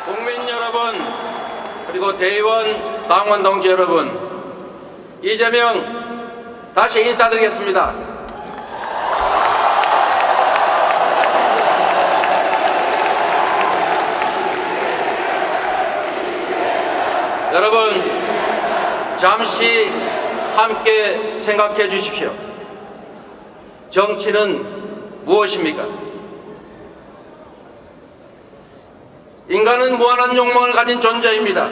국민 여러분, 그리고 대의원, 당원 동지 여러분, 이재명 다시 인사드리겠습니다. 여러분, 잠시 함께 생각해 주십시오. 정치는 무엇입니까? 인간은 무한한 욕망을 가진 존재입니다.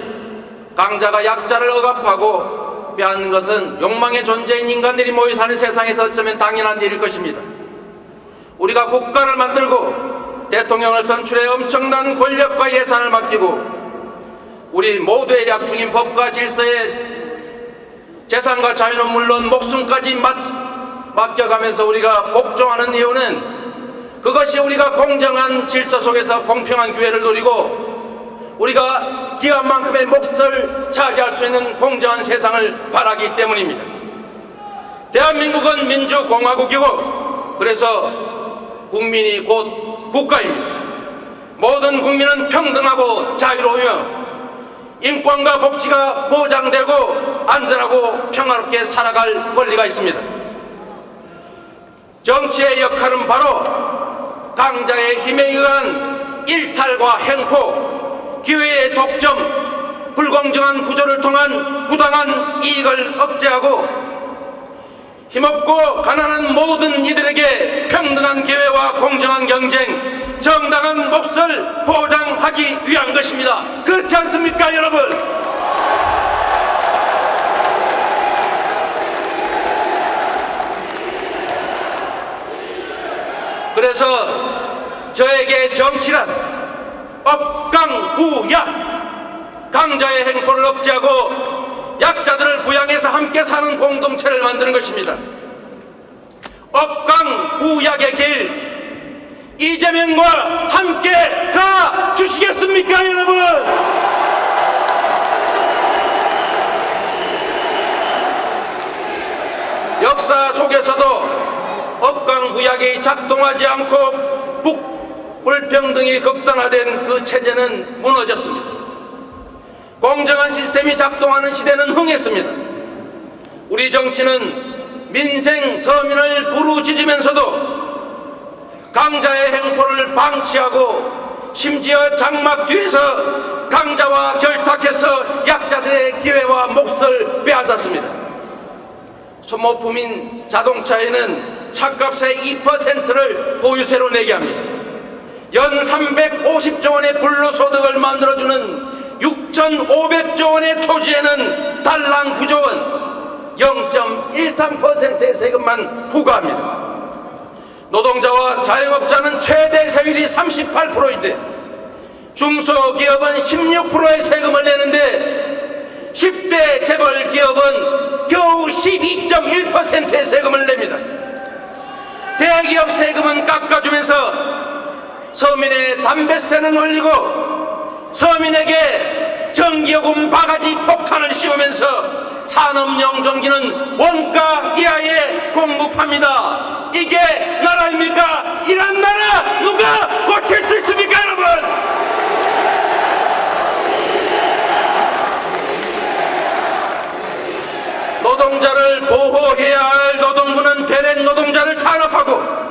강자가 약자를 억압하고 빼앗는 것은 욕망의 존재인 인간들이 모여 사는 세상에서 어쩌면 당연한 일일 것입니다. 우리가 국가를 만들고 대통령을 선출해 엄청난 권력과 예산을 맡기고 우리 모두의 약속인 법과 질서에 재산과 자유는 물론 목숨까지 맡겨가면서 우리가 복종하는 이유는 그것이 우리가 공정한 질서 속에서 공평한 기회를 누리고 우리가 기한 만큼의 몫을 차지할 수 있는 공정한 세상을 바라기 때문입니다. 대한민국은 민주공화국이고 그래서 국민이 곧 국가입니다. 모든 국민은 평등하고 자유로우며 인권과 복지가 보장되고 안전하고 평화롭게 살아갈 권리가 있습니다. 정치의 역할은 바로 강자의 힘에 의한 일탈과 횡포, 기회의 독점, 불공정한 구조를 통한 부당한 이익을 억제하고 힘없고 가난한 모든 이들에게 평등한 기회와 공정한 경쟁, 정당한 몫을 보장하기 위한 것입니다. 그렇지 않습니까, 여러분? 그래서 저에게 정치란 억강부약, 강자의 행포를 억제하고 약자들을 부양해서 함께 사는 공동체를 만드는 것입니다. 억강부약의 길 이재명과 함께 가 주시겠습니까, 여러분? 역사 속에서도 억강부약이 작동하지 않고 불평등이 극단화된 그 체제는 무너졌습니다. 공정한 시스템이 작동하는 시대는 흥했습니다. 우리 정치는 민생 서민을 부르짖으면서도 강자의 행포를 방치하고 심지어 장막 뒤에서 강자와 결탁해서 약자들의 기회와 몫을 빼앗았습니다. 소모품인 자동차에는 차값의 2%를 보유세로 내게 합니다. 연 350조 원의 불로소득을 만들어주는 6,500조 원의 토지에는 달랑 9조 원, 0.13%의 세금만 부과합니다. 노동자와 자영업자는 최대 세율이 38%인데 중소기업은 16%의 세금을 내는데 10대 재벌 기업은 겨우 12.1%의 세금을 냅니다. 대기업 세금은 깎아주면서 서민의 담배세는 올리고 서민에게 전기요금 바가지 폭탄을 씌우면서 산업용전기는 원가 이하에 공급합니다. 이게 나라입니까? 이런 나라 누가 고칠 수 있습니까, 여러분? 노동자를 보호해야 할 노동부는 대連노동자를 탄압하고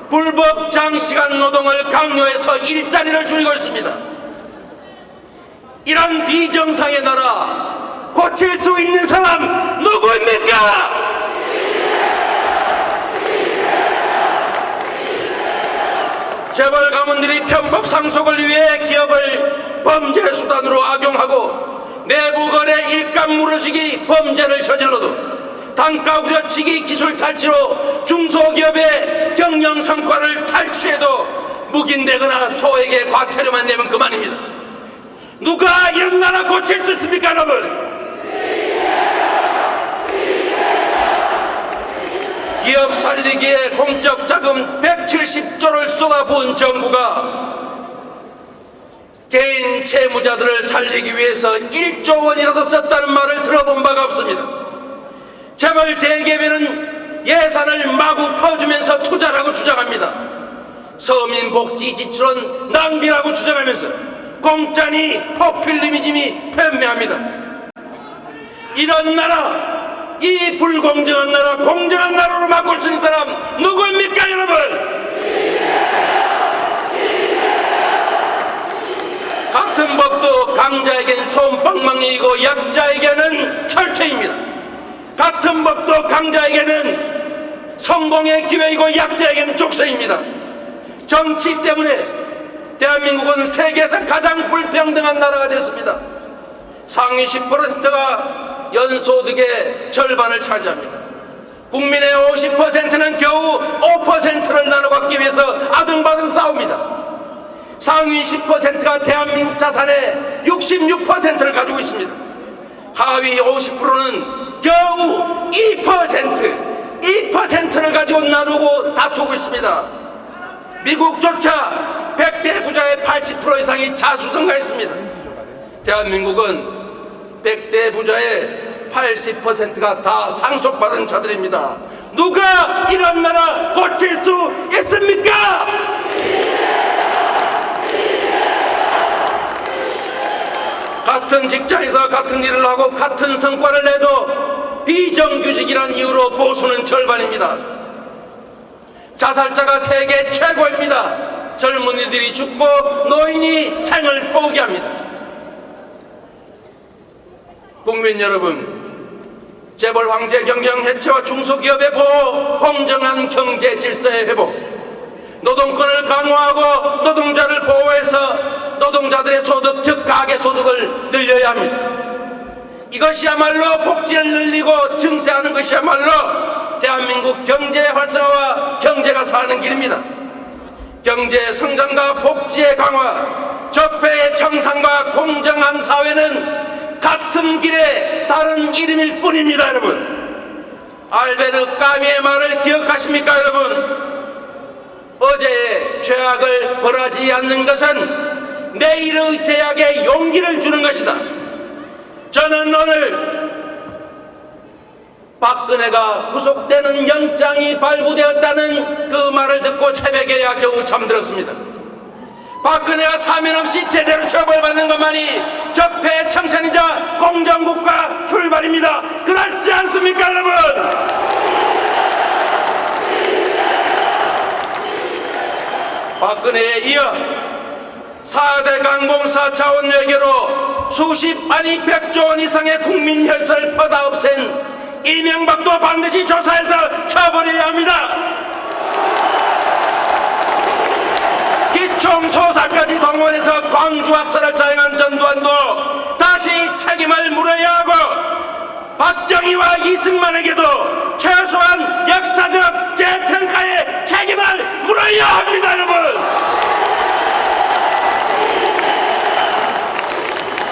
불법 장시간 노동을 강요해서 일자리를 줄이고 있습니다. 이런 비정상의 나라 고칠 수 있는 사람 누구입니까? 재벌 가문들이 편법 상속을 위해 기업을 범죄 수단으로 악용하고 내부 거래 일감 무너지기 범죄를 저질러도 단가 우려치기 기술 탈취로 중소기업의 경영 성과를 탈취해도 묵인되거나 소액의 과태료만 내면 그만입니다. 누가 이런 나라 고칠 수 있습니까, 여러분? 기업 살리기에 공적 자금 170조를 쏟아부은 정부가 개인 채무자들을 살리기 위해서 1조 원이라도 썼다는 말을 들어본 바가 없습니다. 재벌 대기업에는 예산을 마구 퍼주면서 투자라고 주장합니다. 서민 복지 지출은 낭비라고 주장하면서 공짜니 포퓰리즘이 편매합니다. 이런 나라, 이 불공정한 나라 공정한 나라로 바꿀 수 있는 사람 누구입니까 여러분? 같은 법도 강자에겐 솜방망이이고 약자에게는 철퇴입니다. 같은 법도 강자에게는 성공의 기회이고 약자에게는 족쇄입니다. 정치 때문에 대한민국은 세계에서 가장 불평등한 나라가 됐습니다. 상위 10%가 연소득의 절반을 차지합니다. 국민의 50%는 겨우 5%를 나눠 갖기 위해서 아등바등 싸웁니다. 상위 10%가 대한민국 자산의 66%를 가지고 있습니다. 하위 50%는 겨우 2%를 가지고 나누고 다투고 있습니다. 미국조차 100대 부자의 80% 이상이 자수성가했습니다. 대한민국은 100대 부자의 80%가 다 상속받은 자들입니다. 누가 이런 나라 고칠 수 있습니까? 같은 직장에서 같은 일을 하고 같은 성과를 내도 비정규직이란 이유로 보수는 절반입니다. 자살자가 세계 최고입니다. 젊은이들이 죽고 노인이 생을 포기합니다. 국민 여러분, 재벌 황제 경영 해체와 중소기업의 보호, 공정한 경제 질서의 회복, 노동권을 강화하고 노동자를 보호해서 노동자들의 소득, 즉 가계소득을 늘려야 합니다. 이것이야말로 복지를 늘리고 증세하는 것이야말로 대한민국 경제 활성화와 경제가 사는 길입니다. 경제 성장과 복지의 강화, 적폐의 청산과 공정한 사회는 같은 길의 다른 이름일 뿐입니다. 여러분, 알베르 까미의 말을 기억하십니까 여러분? 어제의 죄악을 벌하지 않는 것은 내일의 죄악에 용기를 주는 것이다. 저는 오늘 박근혜가 구속되는 영장이 발부되었다는 그 말을 듣고 새벽에야 겨우 잠들었습니다. 박근혜가 사면 없이 제대로 처벌받는 것만이 적폐의 청산이자 공정국가 출발입니다. 그렇지 않습니까 여러분? 박근혜에 이어 4대 강공사 자원 외교로 수십 아니 100조 원 이상의 국민 혈세를 퍼다 없앤 이명박도 반드시 조사해서 처벌해야 합니다. 기총소사까지 동원해서 광주학살을 자행한 전두환도 다시 책임을 물어야 하고 박정희와 이승만에게도 최소한 역사적 재평가의 책임을 물어야 합니다. 여러분,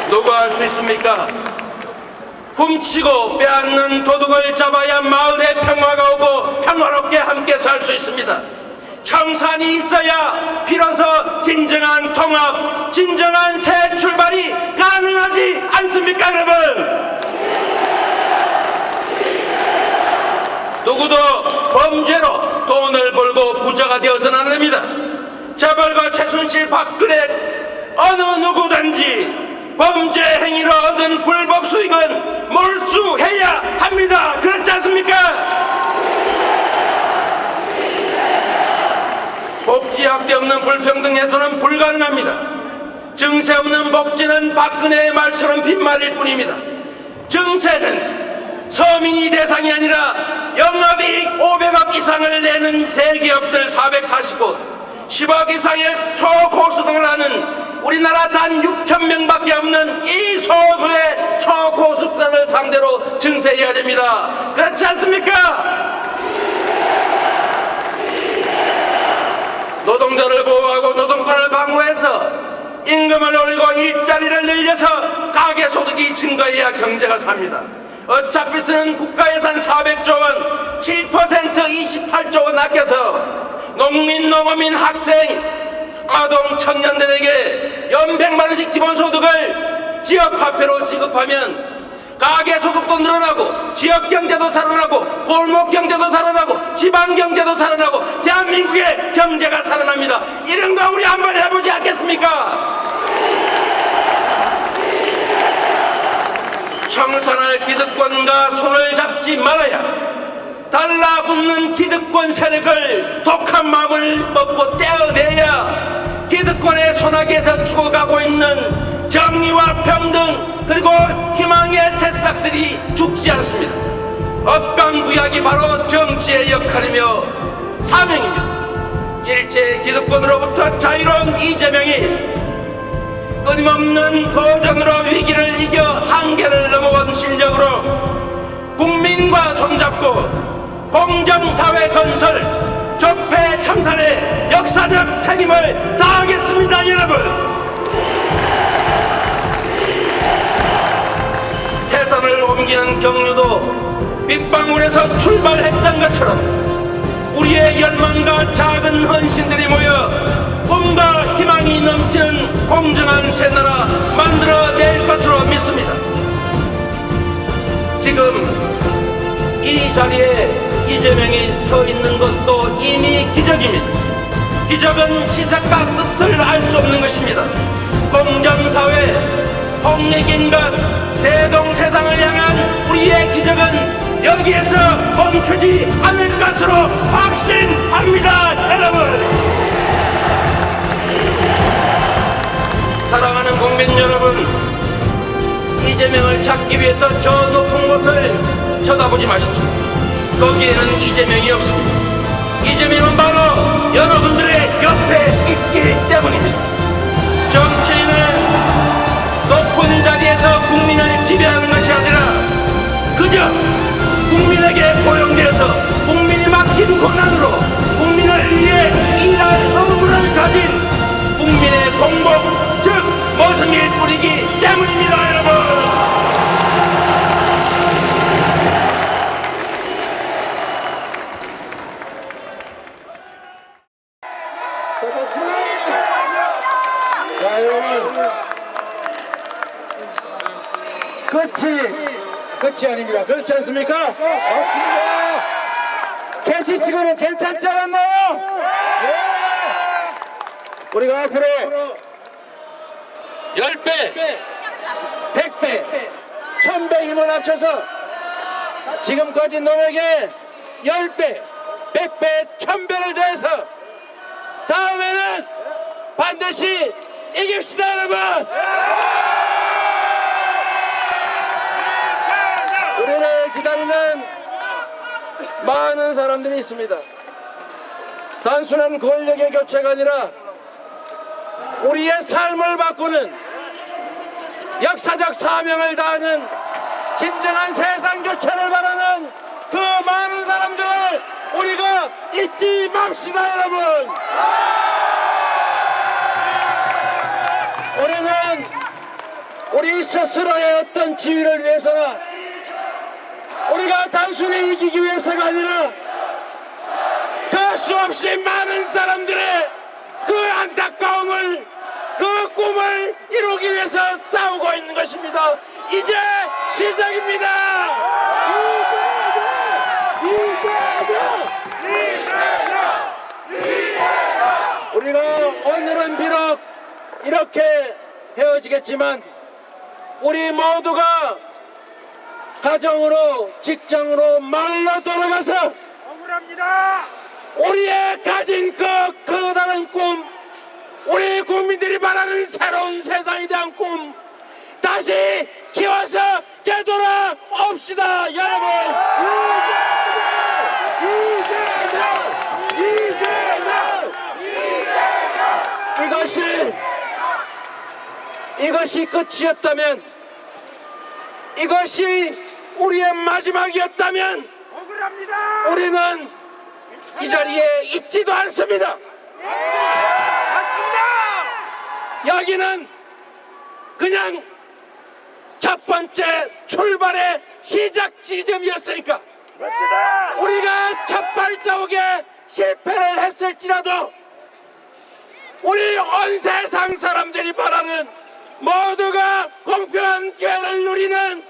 누가 할 수 있습니까? 훔치고 빼앗는 도둑을 잡아야 마을에 평화가 오고 평화롭게 함께 살 수 있습니다. 청산이 있어야 비로소 진정한 통합, 진정한 새 출발이 가능하지 않습니까 여러분? 누구도 범죄로 돈을 벌고 부자가 되어서는 안 됩니다. 재벌과 최순실, 박근혜 어느 누구든지 범죄 행위로 얻은 불법 수익은 몰수해야 합니다. 그렇지 않습니까? 복지 확대 없는 불평등 해소는 불가능합니다. 증세 없는 복지는 박근혜의 말처럼 빈말일 뿐입니다. 증세는 서민이 대상이 아니라 영업이익 500억 이상을 내는 대기업들 440곳, 10억 이상의 초고수득을 하는 우리나라 단 6,000명밖에 없는 이 소수의 초고수득자를 상대로 증세해야 됩니다. 그렇지 않습니까? 노동자를 보호하고 노동권을 강화해서 임금을 올리고 일자리를 늘려서 가계소득이 증가해야 경제가 삽니다. 어차피 쓰는 국가예산 400조 원, 7% 28조 원 아껴서 농민, 농어민, 학생, 아동, 청년들에게 연백만 원씩 기본소득을 지역화폐로 지급하면 가계소득도 늘어나고 지역경제도 살아나고 골목경제도 살아나고 지방경제도 살아나고 대한민국의 경제가 살아납니다. 이런 거 우리 한번 해보지 않겠습니까? 제발 기득권과 손을 잡지 말아야 달라붙는 기득권 세력을 독한 마음을 먹고 떼어내야 기득권의 소나기에서 죽어가고 있는 정의와 평등 그리고 희망의 새싹들이 죽지 않습니다. 억강구약이 바로 정치의 역할이며 사명입니다. 일제 기득권으로부터 자유로운 이재명이 끊임없는 도전으로 위기를 이겨 한계를 넘어온 실력으로 국민과 손잡고 공정사회 건설, 적폐 청산의 역사적 책임을 다하겠습니다, 여러분. 태산을 옮기는 경류도 빗방울에서 출발했던 것처럼 우리의 열망과 작은 헌신들이 모여 꿈과 희망이 넘치는 공정한 새나라 만들어낼 것으로 믿습니다. 지금 이 자리에 이재명이 서 있는 것도 이미 기적입니다. 기적은 시작과 끝을 알 수 없는 것입니다. 공정사회, 홍익인간, 대동세상을 향한 우리의 기적은 여기에서 멈추지 않을 것으로 확신합니다, 여러분. 사랑하는 국민 여러분, 이재명을 찾기 위해서 저 높은 곳을 쳐다보지 마십시오. 거기에는 이재명이 없습니다. 이재명은 바로 여러분들의 옆에 있기 때문입니다. 정치인은 높은 자리에서 국민을 지배하는 것이 아니라 그저 국민에게 고용되어서 국민이 맡긴 권한으로 국민을 위해 일할 의무를 가진 국민의 공복, 즉 모성일 뿐이기 때문입니다, 여러분. 자, 여러분, 끝이 아닙니다. 그렇지 않습니까? 맞습니다. 캐시치고는 괜찮지 않았나요? 우리가 앞으로 10배, 100배, 1000배 힘을 합쳐서 지금까지 노력에 10배, 100배, 1000배를 더해서 다음에는 반드시 이깁시다, 여러분! 우리를 기다리는 많은 사람들이 있습니다. 단순한 권력의 교체가 아니라 우리의 삶을 바꾸는 역사적 사명을 다하는 진정한 세상 교체를 바라는 그 많은 사람들을 우리가 잊지 맙시다, 여러분. 우리는 우리 스스로의 어떤 지위를 위해서나 우리가 단순히 이기기 위해서가 아니라 그 수없이 많은 사람들의 그 안타까움을, 그 꿈을 이루기 위해서 싸우고 있는 것입니다. 이제 시작입니다. 우리가 오늘은 비록 이렇게 헤어지겠지만 우리 모두가 가정으로, 직장으로, 마을로 돌아가서 억울합니다. 우리의 가진 그 커다란 꿈, 우리 국민들이 바라는 새로운 세상에 대한 꿈 다시 키워서 되돌아옵시다, 여러분. 이것이 끝이었다면, 이것이 우리의 마지막이었다면 억울합니다. 우리는 이 자리에 있지도 않습니다. 맞습니다. 여기는 그냥 첫 번째 출발의 시작 지점이었으니까 우리가 첫 발자국에 실패를 했을지라도 우리 온 세상 사람들이 바라는 모두가 공평한 기회를 누리는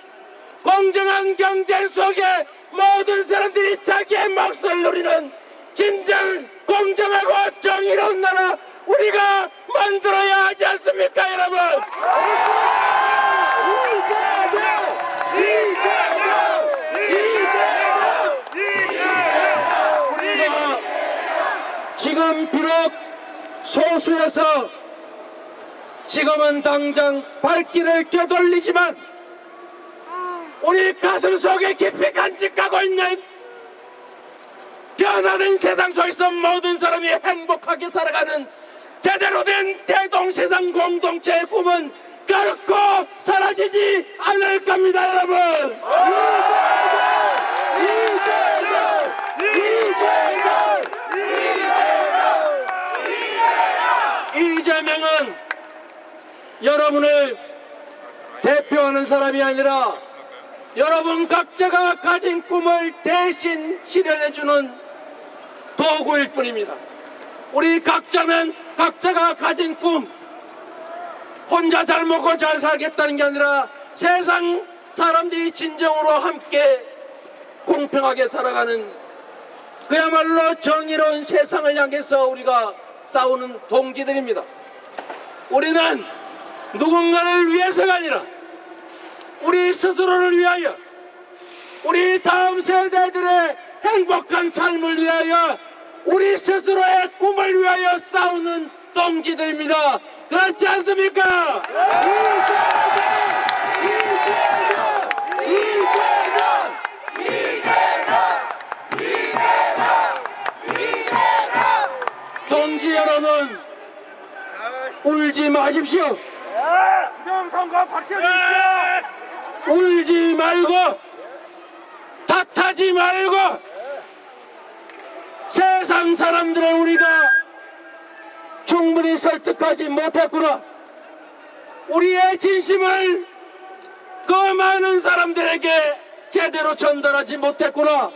공정한 경쟁 속에 모든 사람들이 자기의 몫을 누리는 진정 공정하고 정의로운 나라 우리가 만들어야 하지 않습니까, 여러분? 이재명! 보수에서 지금은 당장 발길을 되돌리지만 우리 가슴 속에 깊이 간직하고 있는 변화된 세상 속에서 모든 사람이 행복하게 살아가는 제대로 된 대동세상 공동체의 꿈은 결코 사라지지 않을 겁니다, 여러분. 이재명은 여러분을 대표하는 사람이 아니라 여러분 각자가 가진 꿈을 대신 실현해주는 도구일 뿐입니다. 우리 각자는 각자가 가진 꿈, 혼자 잘 먹고 잘 살겠다는 게 아니라 세상 사람들이 진정으로 함께 공평하게 살아가는 그야말로 정의로운 세상을 향해서 우리가 싸우는 동지들입니다. 우리는 누군가를 위해서가 아니라 우리 스스로를 위하여, 우리 다음 세대들의 행복한 삶을 위하여, 우리 스스로의 꿈을 위하여 싸우는 동지들입니다. 그렇지 않습니까? 동지 여러분, 울지 마십시오. 부정선거 밝혀주십시오. 울지 말고 탓하지 말고 세상 사람들을 우리가 충분히 설득하지 못했구나, 우리의 진심을 그 많은 사람들에게 제대로 전달하지 못했구나,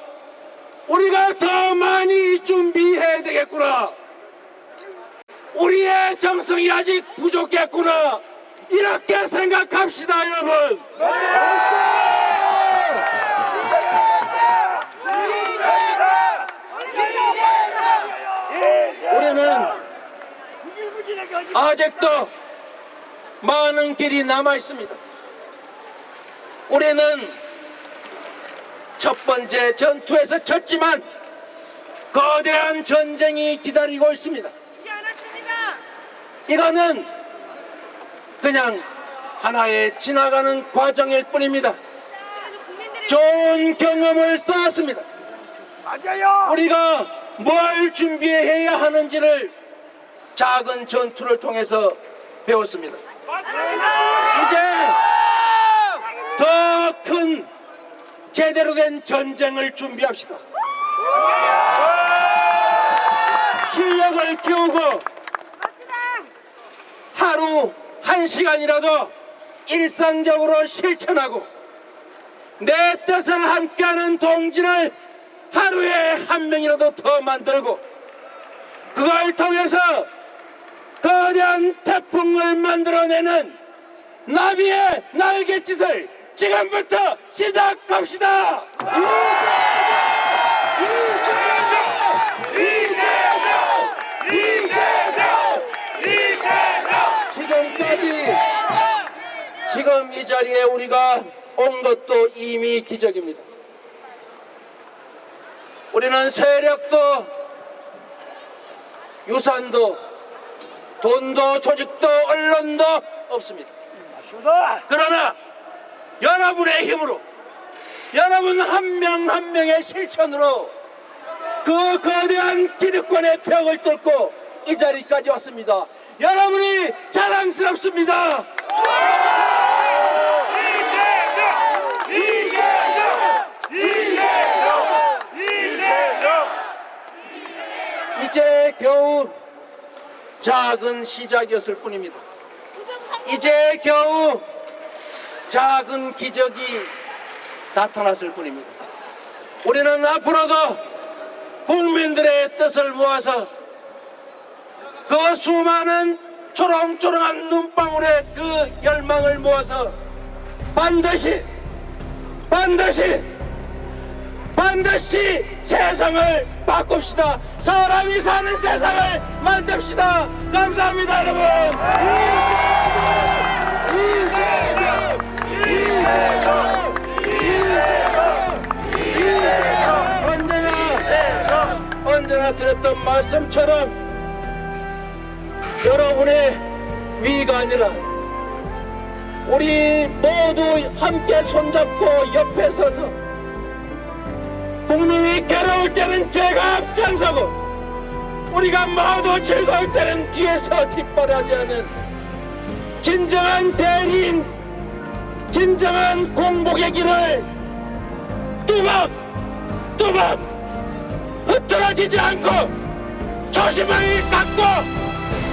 우리가 더 많이 준비해야 되겠구나, 우리의 정성이 아직 부족했구나, 이렇게 생각합시다, 여러분. 우리는 아직도 많은 길이 남아 있습니다. 우리는 첫 번째 전투에서 졌지만 거대한 전쟁이 기다리고 있습니다. 이거는 그냥 하나의 지나가는 과정일 뿐입니다. 좋은 경험을 쌓았습니다. 맞아요. 우리가 뭘 준비해야 하는지를 작은 전투를 통해서 배웠습니다. 이제 더 큰 제대로 된 전쟁을 준비합시다. 실력을 키우고 하루 1시간이라도 일상적으로 실천하고 내 뜻을 함께하는 동지를 하루에 한 명이라도 더 만들고 그걸 통해서 거대한 태풍을 만들어내는 나비의 날갯짓을 지금부터 시작합시다. 지금 이 자리에 우리가 온 것도 이미 기적입니다. 우리는 세력도 유산도 돈도 조직도 언론도 없습니다. 그러나 여러분의 힘으로, 여러분 한 명 한 명의 실천으로 그 거대한 기득권의 벽을 뚫고 이 자리까지 왔습니다. 여러분이 자랑스럽습니다. 이제 겨우 작은 시작이었을 뿐입니다. 이제 겨우 작은 기적이 나타났을 뿐입니다. 우리는 앞으로도 국민들의 뜻을 모아서 그 수많은 초롱초롱한 눈방울의 그 열망을 모아서 반드시 세상을 바꿉시다. 사람이 사는 세상을 만듭시다. 감사합니다, 여러분. 언제나 드렸던 말씀처럼 여러분의 위가 아니라 우리 모두 함께 손잡고 옆에 서서 국민이 괴로울 때는 제가 앞장서고 우리가 모두 즐거울 때는 뒤에서 뒷바라지하는 진정한 대리인, 진정한 공복의 길을 뚜벅뚜벅 흐트러지지 않고 초심을 갖고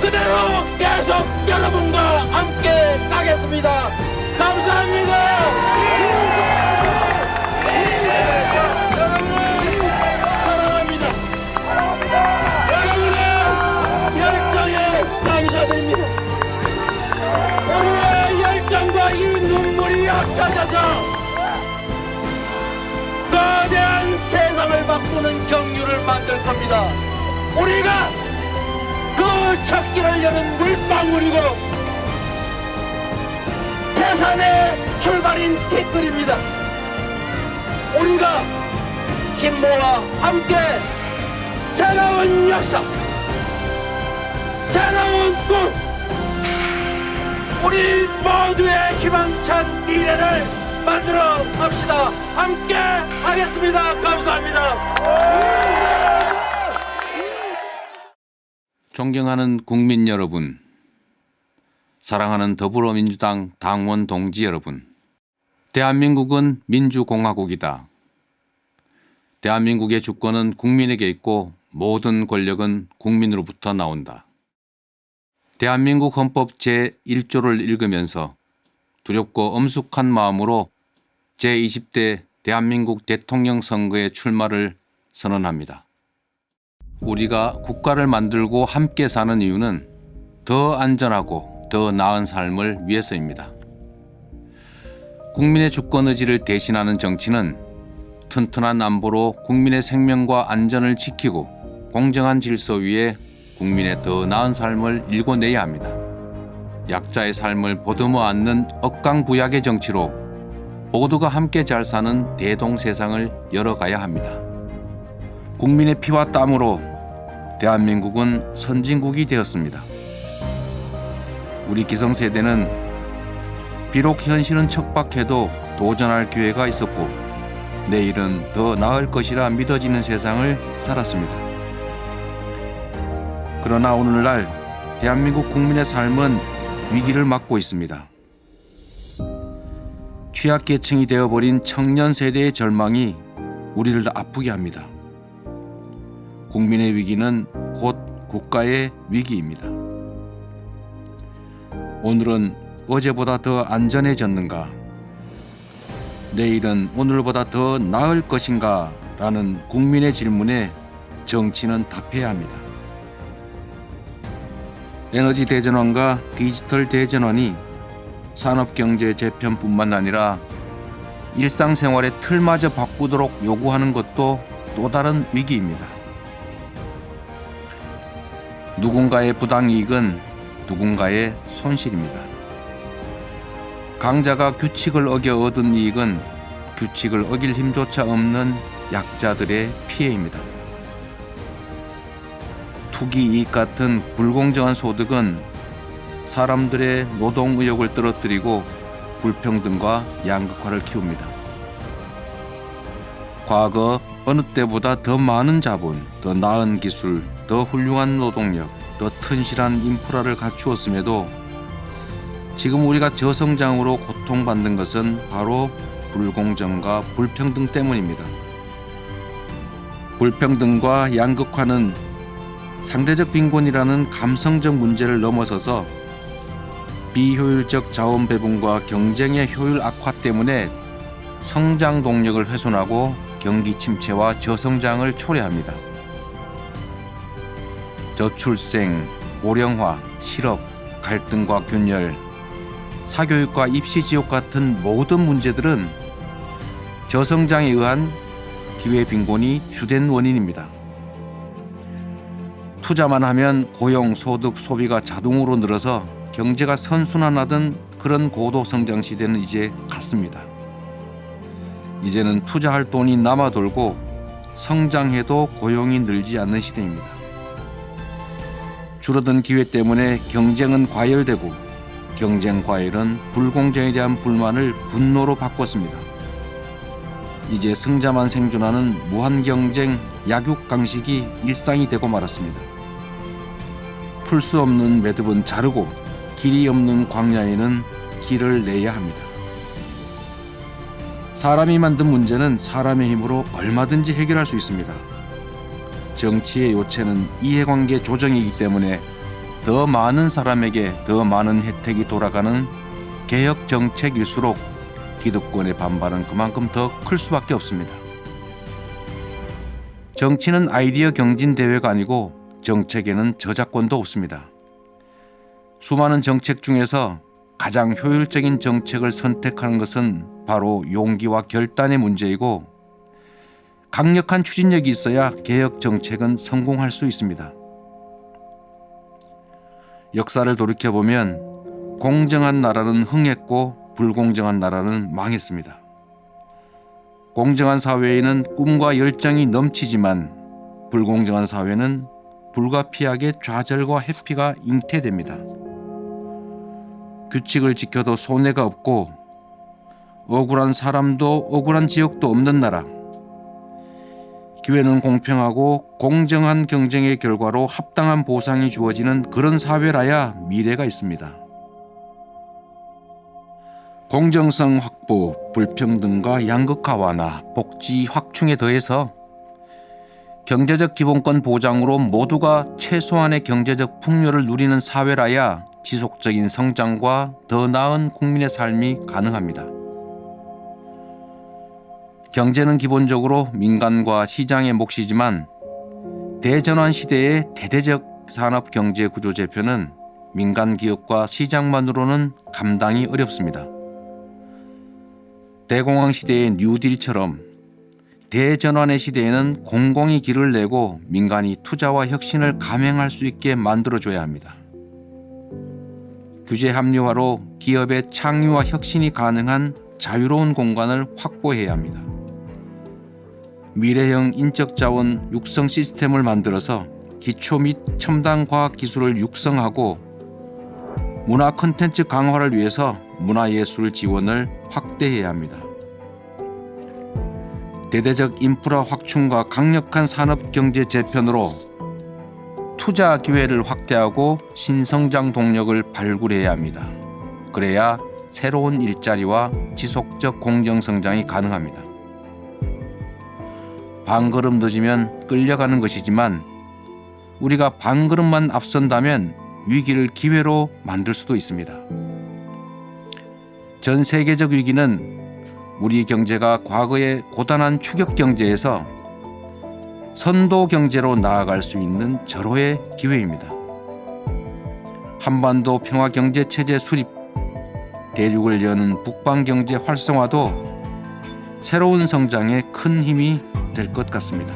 그대로 계속 여러분과 함께 가겠습니다. 감사합니다. 여러분 사랑합니다. 여러분의 열정에 감사드립니다. 우리의 열정과 이 눈물이 합쳐져서 거대한 세상을 바꾸는 경륜을 만들 겁니다. 우리가 그 첫길을 여는 물방울이고 태산의 출발인 티끌입니다. 우리가 힘 모아 함께 새로운 역사, 새로운 꿈, 우리 모두의 희망찬 미래를 만들어 갑시다. 함께 하겠습니다. 감사합니다. 존경하는 국민 여러분, 사랑하는 더불어민주당 당원 동지 여러분, 대한민국은 민주공화국이다. 대한민국의 주권은 국민에게 있고 모든 권력은 국민으로부터 나온다. 대한민국 헌법 제1조를 읽으면서 두렵고 엄숙한 마음으로 제20대 대한민국 대통령 선거에 출마를 선언합니다. 우리가 국가를 만들고 함께 사는 이유는 더 안전하고 더 나은 삶을 위해서입니다. 국민의 주권 의지를 대신하는 정치는 튼튼한 안보로 국민의 생명과 안전을 지키고 공정한 질서 위에 국민의 더 나은 삶을 일궈내야 합니다. 약자의 삶을 보듬어 안는 억강부약의 정치로 모두가 함께 잘 사는 대동세상을 열어가야 합니다. 국민의 피와 땀으로 대한민국은 선진국이 되었습니다. 우리 기성세대는 비록 현실은 척박해도 도전할 기회가 있었고 내일은 더 나을 것이라 믿어지는 세상을 살았습니다. 그러나 오늘날 대한민국 국민의 삶은 위기를 맞고 있습니다. 취약계층이 되어버린 청년 세대의 절망이 우리를 아프게 합니다. 국민의 위기는 곧 국가의 위기입니다. 오늘은 어제보다 더 안전해졌는가? 내일은 오늘보다 더 나을 것인가? 라는 국민의 질문에 정치는 답해야 합니다. 에너지 대전환과 디지털 대전환이 산업경제 재편뿐만 아니라 일상생활의 틀마저 바꾸도록 요구하는 것도 또 다른 위기입니다. 누군가의 부당이익은 누군가의 손실입니다. 강자가 규칙을 어겨 얻은 이익은 규칙을 어길 힘조차 없는 약자들의 피해입니다. 투기 이익 같은 불공정한 소득은 사람들의 노동 의욕을 떨어뜨리고 불평등과 양극화를 키웁니다. 과거 어느 때보다 더 많은 자본, 더 나은 기술, 더 훌륭한 노동력, 더 튼실한 인프라를 갖추었음에도 지금 우리가 저성장으로 고통받는 것은 바로 불공정과 불평등 때문입니다. 불평등과 양극화는 상대적 빈곤이라는 감성적 문제를 넘어서서 비효율적 자원 배분과 경쟁의 효율 악화 때문에 성장 동력을 훼손하고 경기 침체와 저성장을 초래합니다. 저출생, 고령화, 실업, 갈등과 균열, 사교육과 입시 지옥 같은 모든 문제들은 저성장에 의한 기회 빈곤이 주된 원인입니다. 투자만 하면 고용, 소득, 소비가 자동으로 늘어서 경제가 선순환하던 그런 고도 성장 시대는 이제 갔습니다. 이제는 투자할 돈이 남아 돌고 성장해도 고용이 늘지 않는 시대입니다. 줄어든 기회 때문에 경쟁은 과열되고 경쟁 과열은 불공정에 대한 불만을 분노로 바꿨습니다. 이제 승자만 생존하는 무한경쟁 약육강식이 일상이 되고 말았습니다. 풀 수 없는 매듭은 자르고 길이 없는 광야에는 길을 내야 합니다. 사람이 만든 문제는 사람의 힘으로 얼마든지 해결할 수 있습니다. 정치의 요체는 이해관계 조정이기 때문에 더 많은 사람에게 더 많은 혜택이 돌아가는 개혁 정책일수록 기득권의 반발은 그만큼 더 클 수밖에 없습니다. 정치는 아이디어 경진 대회가 아니고 정책에는 저작권도 없습니다. 수많은 정책 중에서 가장 효율적인 정책을 선택하는 것은 바로 용기와 결단의 문제이고 강력한 추진력이 있어야 개혁 정책은 성공할 수 있습니다. 역사를 돌이켜보면 공정한 나라는 흥했고 불공정한 나라는 망했습니다. 공정한 사회에는 꿈과 열정이 넘치지만 불공정한 사회는 불가피하게 좌절과 회피가 잉태됩니다. 규칙을 지켜도 손해가 없고 억울한 사람도 억울한 지역도 없는 나라. 기회는 공평하고 공정한 경쟁의 결과로 합당한 보상이 주어지는 그런 사회라야 미래가 있습니다. 공정성 확보, 불평등과 양극화 완화, 복지 확충에 더해서 경제적 기본권 보장으로 모두가 최소한의 경제적 풍요를 누리는 사회라야 지속적인 성장과 더 나은 국민의 삶이 가능합니다. 경제는 기본적으로 민간과 시장의 몫이지만 대전환 시대의 대대적 산업 경제 구조 재편은 민간 기업과 시장만으로는 감당이 어렵습니다. 대공황 시대의 뉴딜처럼 대전환의 시대에는 공공이 길을 내고 민간이 투자와 혁신을 감행할 수 있게 만들어줘야 합니다. 규제 합리화로 기업의 창의와 혁신이 가능한 자유로운 공간을 확보해야 합니다. 미래형 인적자원 육성 시스템을 만들어서 기초 및 첨단 과학 기술을 육성하고 문화 콘텐츠 강화를 위해서 문화예술 지원을 확대해야 합니다. 대대적 인프라 확충과 강력한 산업경제 재편으로 투자 기회를 확대하고 신성장 동력을 발굴해야 합니다. 그래야 새로운 일자리와 지속적 공정성장이 가능합니다. 반걸음 늦으면 끌려가는 것이지만 우리가 반걸음만 앞선다면 위기를 기회로 만들 수도 있습니다. 전 세계적 위기는 우리 경제가 과거의 고단한 추격 경제에서 선도 경제로 나아갈 수 있는 절호의 기회입니다. 한반도 평화 경제 체제 수립, 대륙을 여는 북방 경제 활성화도 새로운 성장에 큰 힘이 될 것 같습니다.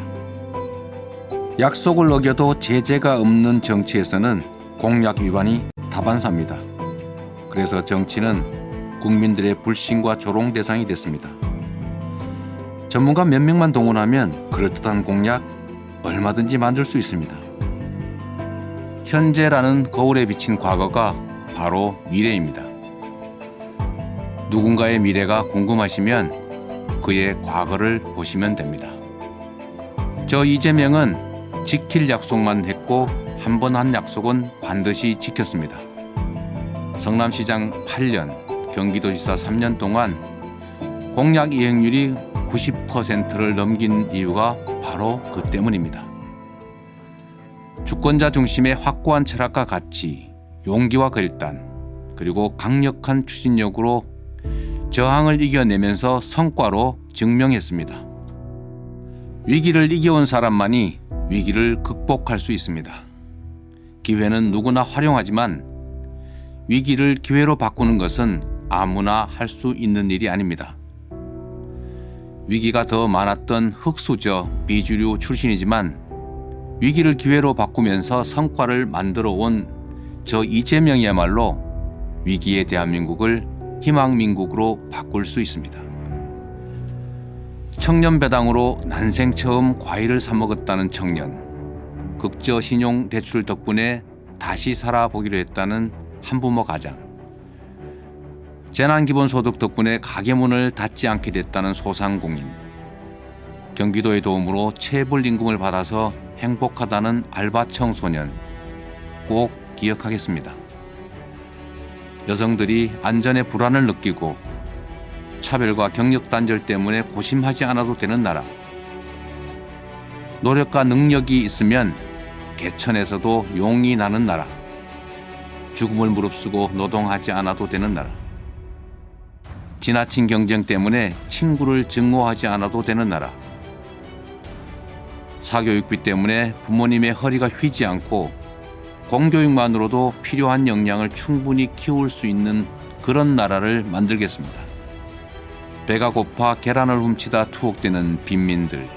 약속을 어겨도 제재가 없는 정치에서는 공약 위반이 다반사입니다. 그래서 정치는 국민들의 불신과 조롱 대상이 됐습니다. 전문가 몇 명만 동원하면 그럴듯한 공약 얼마든지 만들 수 있습니다. 현재라는 거울에 비친 과거가 바로 미래입니다. 누군가의 미래가 궁금하시면 그의 과거를 보시면 됩니다. 저 이재명은 지킬 약속만 했고 한 번 한 약속은 반드시 지켰습니다. 성남시장 8년, 경기도지사 3년 동안 공약 이행률이 90%를 넘긴 이유가 바로 그 때문입니다. 주권자 중심의 확고한 철학과 가치, 용기와 결단, 그리고 강력한 추진력으로 저항을 이겨내면서 성과로 증명했습니다. 위기를 이겨온 사람만이 위기를 극복할 수 있습니다. 기회는 누구나 활용하지만 위기를 기회로 바꾸는 것은 아무나 할 수 있는 일이 아닙니다. 위기가 더 많았던 흑수저 비주류 출신이지만 위기를 기회로 바꾸면서 성과를 만들어 온 저 이재명이야말로 위기의 대한민국을 희망민국으로 바꿀 수 있습니다. 청년배당으로 난생 처음 과일을 사 먹었다는 청년, 극저 신용 대출 덕분에 다시 살아보기로 했다는 한부모 가장, 재난기본소득 덕분에 가게 문을 닫지 않게 됐다는 소상공인, 경기도의 도움으로 체불임금을 받아서 행복하다는 알바 청소년, 꼭 기억하겠습니다. 여성들이 안전에 불안을 느끼고 차별과 경력 단절 때문에 고심하지 않아도 되는 나라, 노력과 능력이 있으면 개천에서도 용이 나는 나라, 죽음을 무릅쓰고 노동하지 않아도 되는 나라, 지나친 경쟁 때문에 친구를 증오하지 않아도 되는 나라, 사교육비 때문에 부모님의 허리가 휘지 않고 공교육만으로도 필요한 역량을 충분히 키울 수 있는 그런 나라를 만들겠습니다. 배가 고파 계란을 훔치다 투옥되는 빈민들,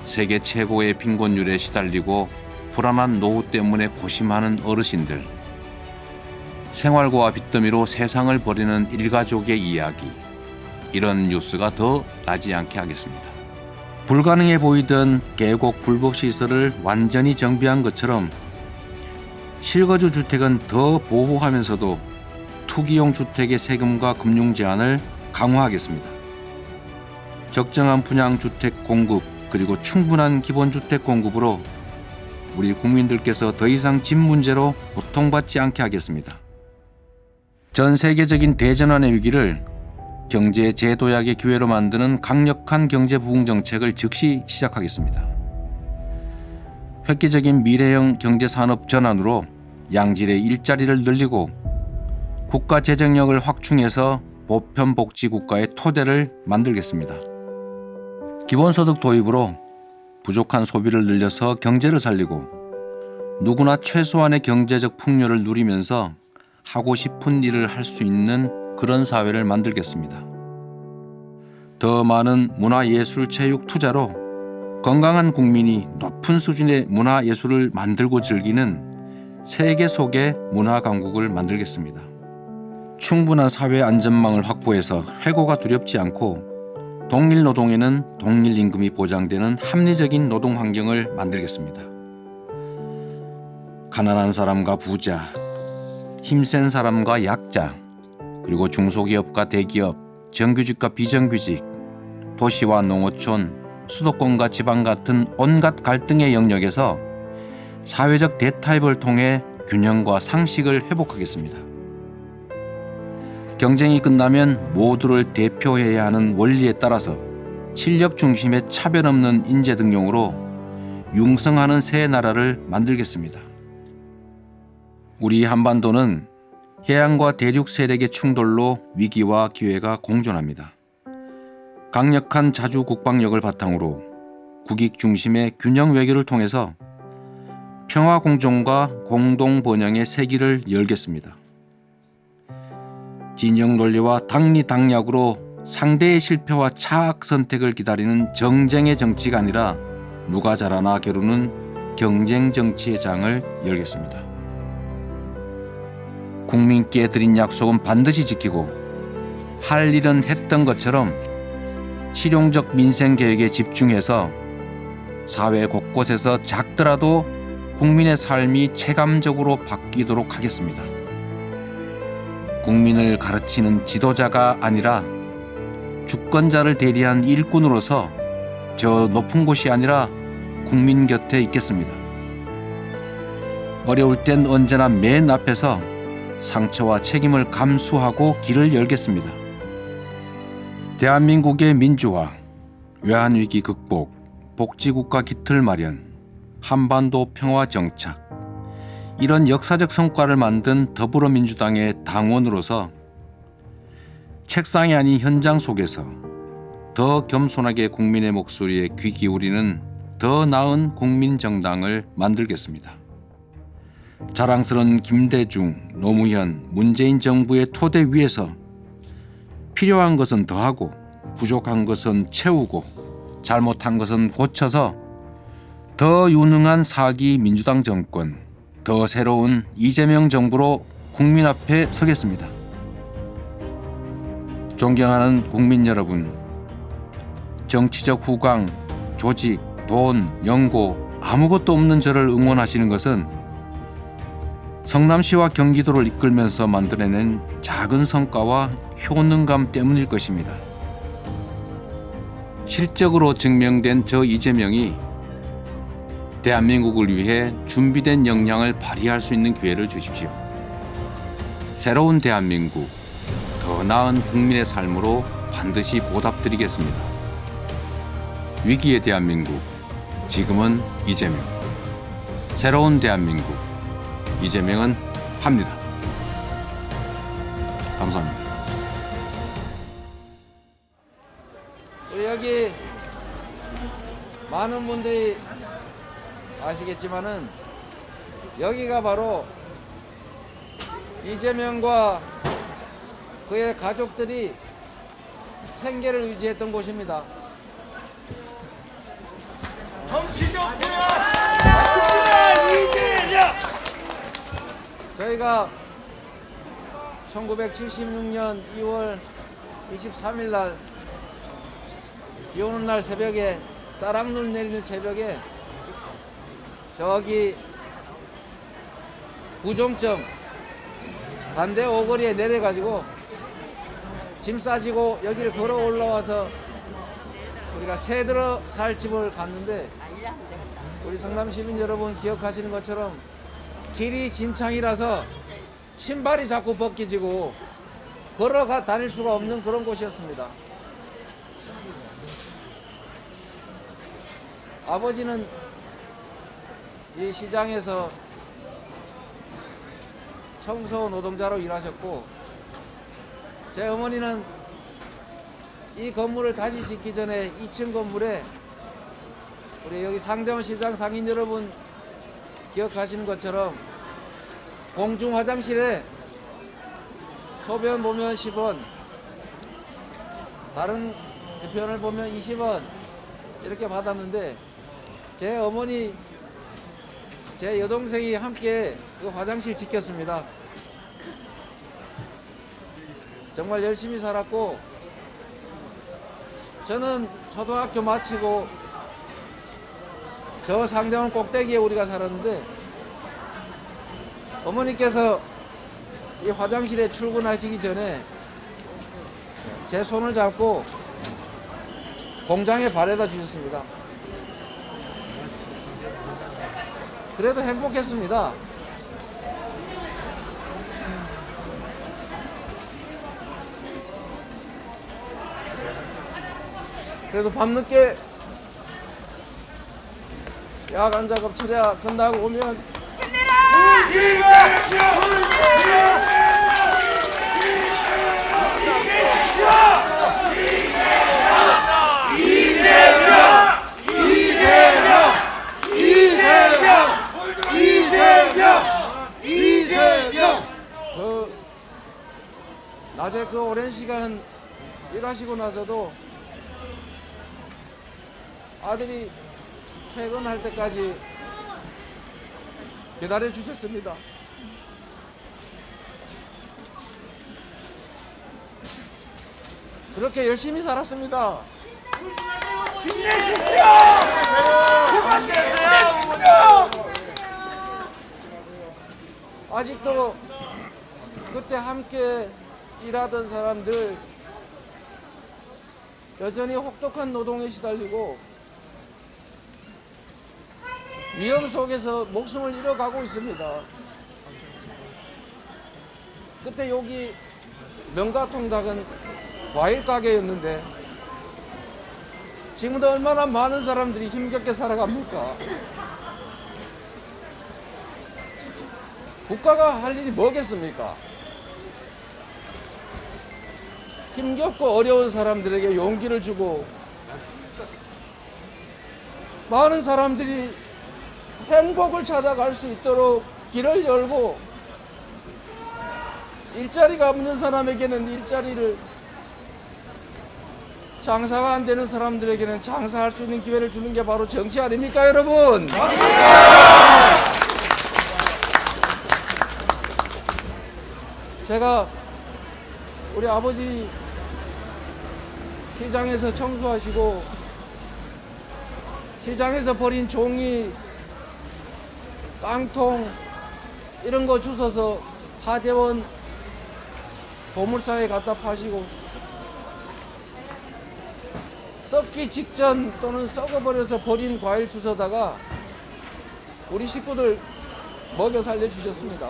세계 최고의 빈곤율에 시달리고 불안한 노후 때문에 고심하는 어르신들, 생활고와 빚더미로 세상을 버리는 일가족의 이야기, 이런 뉴스가 더 나지 않게 하겠습니다. 불가능해 보이던 계곡 불법 시설을 완전히 정비한 것처럼 실거주 주택은 더 보호하면서도 투기용 주택의 세금과 금융 제한을 강화하겠습니다. 적정한 분양 주택 공급 그리고 충분한 기본주택 공급으로 우리 국민들께서 더 이상 집 문제로 고통받지 않게 하겠습니다. 전 세계적인 대전환의 위기를 경제 재도약의 기회로 만드는 강력한 경제 부흥 정책을 즉시 시작하겠습니다. 획기적인 미래형 경제 산업 전환으로 양질의 일자리를 늘리고 국가 재정력을 확충해서 보편 복지 국가의 토대를 만들겠습니다. 기본소득 도입으로 부족한 소비를 늘려서 경제를 살리고 누구나 최소한의 경제적 풍요를 누리면서 하고 싶은 일을 할 수 있는 그런 사회를 만들겠습니다. 더 많은 문화예술 체육 투자로 건강한 국민이 높은 수준의 문화예술을 만들고 즐기는 세계 속의 문화 강국을 만들겠습니다. 충분한 사회 안전망을 확보해서 해고가 두렵지 않고 동일 노동에는 동일 임금이 보장되는 합리적인 노동 환경을 만들겠습니다. 가난한 사람과 부자, 힘센 사람과 약자, 그리고 중소기업과 대기업, 정규직과 비정규직, 도시와 농어촌, 수도권과 지방 같은 온갖 갈등의 영역에서 사회적 대타협을 통해 균형과 상식을 회복하겠습니다. 경쟁이 끝나면 모두를 대표해야 하는 원리에 따라서 실력 중심의 차별 없는 인재 등용으로 융성하는 새 나라를 만들겠습니다. 우리 한반도는 해양과 대륙 세력의 충돌로 위기와 기회가 공존합니다. 강력한 자주 국방력을 바탕으로 국익 중심의 균형 외교를 통해서 평화 공존과 공동 번영의 세기를 열겠습니다. 진영 논리와 당리당략으로 상대의 실패와 차악 선택을 기다리는 정쟁의 정치가 아니라 누가 잘하나 겨루는 경쟁 정치의 장을 열겠습니다. 국민께 드린 약속은 반드시 지키고 할 일은 했던 것처럼 실용적 민생 계획에 집중해서 사회 곳곳에서 작더라도 국민의 삶이 체감적으로 바뀌도록 하겠습니다. 국민을 가르치는 지도자가 아니라 주권자를 대리한 일꾼으로서 저 높은 곳이 아니라 국민 곁에 있겠습니다. 어려울 땐 언제나 맨 앞에서 상처와 책임을 감수하고 길을 열겠습니다. 대한민국의 민주화, 외환위기 극복, 복지국가 기틀 마련, 한반도 평화 정착, 이런 역사적 성과를 만든 더불어민주당의 당원으로서 책상이 아닌 현장 속에서 더 겸손하게 국민의 목소리에 귀 기울이는 더 나은 국민정당을 만들겠습니다. 자랑스러운 김대중, 노무현, 문재인 정부의 토대 위에서 필요한 것은 더하고 부족한 것은 채우고 잘못한 것은 고쳐서 더 유능한 4기 민주당 정권, 더 새로운 이재명 정부로 국민 앞에 서겠습니다. 존경하는 국민 여러분, 정치적 후광, 조직, 돈, 연고 아무것도 없는 저를 응원하시는 것은 성남시와 경기도를 이끌면서 만들어낸 작은 성과와 효능감 때문일 것입니다. 실적으로 증명된 저 이재명이 대한민국을 위해 준비된 역량을 발휘할 수 있는 기회를 주십시오. 새로운 대한민국, 더 나은 국민의 삶으로 반드시 보답드리겠습니다. 위기의 대한민국, 지금은 이재명. 새로운 대한민국, 이재명은 합니다. 감사합니다. 우리 여기 많은 분들이 아시겠지만은 여기가 바로 이재명과 그의 가족들이 생계를 유지했던 곳입니다. 저희가 1976년 2월 23일 날 비 오는 날 새벽에, 쌀락눈 내리는 새벽에 저기 구종점 반대 오거리에 내려가지고 짐 싸지고 여기를 걸어 올라와서 우리가 새들어 살 집을 갔는데, 우리 성남 시민 여러분 기억하시는 것처럼 길이 진창이라서 신발이 자꾸 벗겨지고 걸어가 다닐 수가 없는 그런 곳이었습니다. 아버지는 이 시장에서 청소 노동자로 일하셨고, 제 어머니는 이 건물을 다시 짓기 전에 2층 건물에 우리 여기 상대원 시장 상인 여러분 기억하시는 것처럼 공중 화장실에 소변 보면 10원, 다른 대표를 보면 20원 이렇게 받았는데, 제 어머니, 제 여동생이 함께 그 화장실 지켰습니다. 정말 열심히 살았고, 저는 초등학교 마치고 저 상대원 꼭대기에 우리가 살았는데, 어머니께서 이 화장실에 출근하시기 전에 제 손을 잡고 공장에 발에다 주셨습니다. 그래도 행복했습니다. 그래도 밤늦게 야간 작업 처리가 끝나고 오면 낮에 그 오랜 시간 일하시고 나서도 아들이 퇴근할 때까지 기다려 주셨습니다. 그렇게 열심히 살았습니다. 힘내십시오! 힘내십시오! 아직도 그때 함께 일하던 사람들 여전히 혹독한 노동에 시달리고 위험 속에서 목숨을 잃어가고 있습니다. 그때 여기 명가통닭은 과일 가게였는데 지금도 얼마나 많은 사람들이 힘겹게 살아갑니까? 국가가 할 일이 뭐겠습니까? 힘겹고 어려운 사람들에게 용기를 주고 많은 사람들이 행복을 찾아갈 수 있도록 길을 열고 일자리가 없는 사람에게는 일자리를, 장사가 안 되는 사람들에게는 장사할 수 있는 기회를 주는 게 바로 정치 아닙니까, 여러분? 제가 우리 아버지 시장에서 청소하시고 시장에서 버린 종이, 깡통, 이런 거 주워서 하대원 보물상에 갖다 파시고 썩기 직전 또는 썩어버려서 버린 과일 주워다가 우리 식구들 먹여 살려주셨습니다.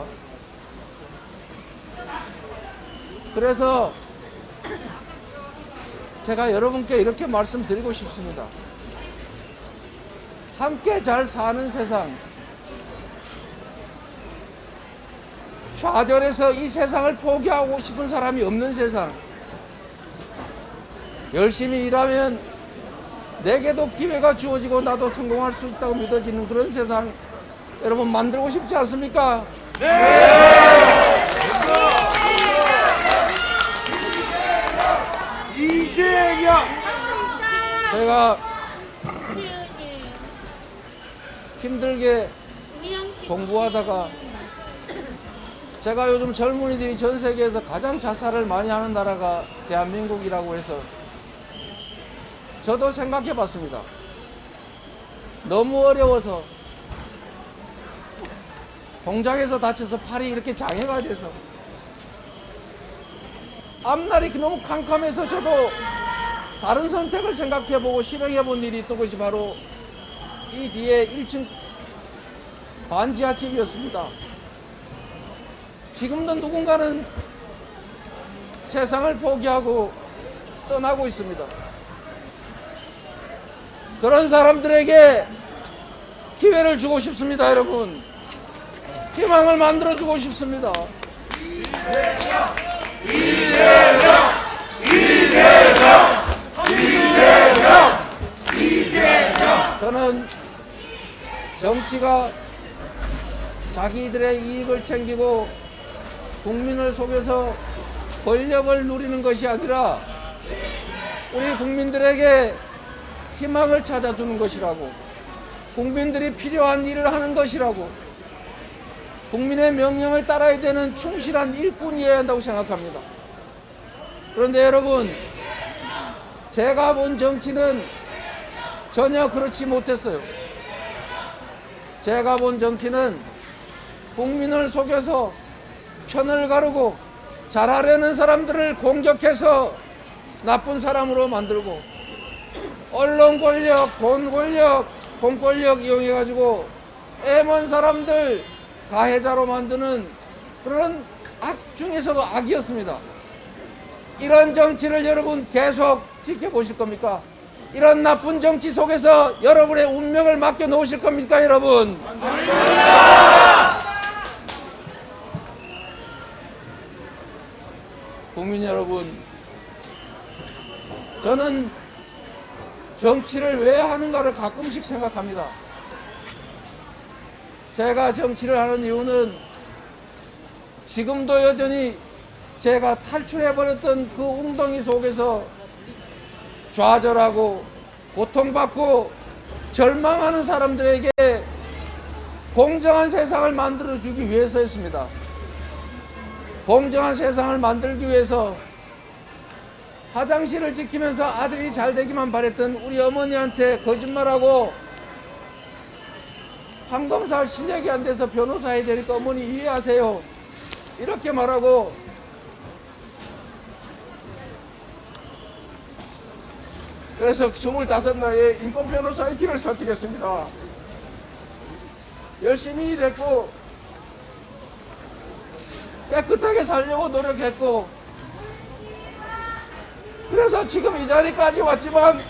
그래서 제가 여러분께 이렇게 말씀드리고 싶습니다. 함께 잘 사는 세상, 좌절해서 이 세상을 포기하고 싶은 사람이 없는 세상, 열심히 일하면 내게도 기회가 주어지고 나도 성공할 수 있다고 믿어지는 그런 세상 여러분 만들고 싶지 않습니까? 이재명 제가 힘들게 공부하다가 제가 요즘 젊은이들이 전 세계에서 가장 자살을 많이 하는 나라가 대한민국이라고 해서 저도 생각해 봤습니다. 너무 어려워서 공장에서 다쳐서 팔이 이렇게 장애가 돼서 앞날이 너무 캄캄해서 저도 다른 선택을 생각해 보고 실행해 본 일이 있던 것이 바로 이 뒤에 1층 반지하집이었습니다. 지금도 누군가는 세상을 포기하고 떠나고 있습니다. 그런 사람들에게 기회를 주고 싶습니다, 여러분. 희망을 만들어 주고 싶습니다. 저는 정치가 자기들의 이익을 챙기고 국민을 속여서 권력을 누리는 것이 아니라 우리 국민들에게 희망을 찾아주는 것이라고, 국민들이 필요한 일을 하는 것이라고, 국민의 명령을 따라야 되는 충실한 일꾼이어야 한다고 생각합니다. 그런데 여러분, 제가 본 정치는 전혀 그렇지 못했어요. 제가 본 정치는 국민을 속여서 편을 가르고 잘하려는 사람들을 공격해서 나쁜 사람으로 만들고 언론 권력, 돈 권력, 공권력 이용해가지고 애먼 사람들 가해자로 만드는 그런 악 중에서도 악이었습니다. 이런 정치를 여러분 계속 지켜보실 겁니까? 이런 나쁜 정치 속에서 여러분의 운명을 맡겨 놓으실 겁니까, 여러분? 국민 여러분, 저는 정치를 왜 하는가를 가끔씩 생각합니다. 제가 정치를 하는 이유는 지금도 여전히 제가 탈출해버렸던 그 웅덩이 속에서 좌절하고 고통받고 절망하는 사람들에게 공정한 세상을 만들어주기 위해서였습니다. 공정한 세상을 만들기 위해서 화장실을 지키면서 아들이 잘 되기만 바랬던 우리 어머니한테 거짓말하고 판검사 실력이 안 돼서 변호사 해야 되니까 어머니 이해하세요, 이렇게 말하고 그래서 25나이에 인권변호사의 길을 선택했습니다. 열심히 일했고 깨끗하게 살려고 노력했고 그래서 지금 이 자리까지 왔지만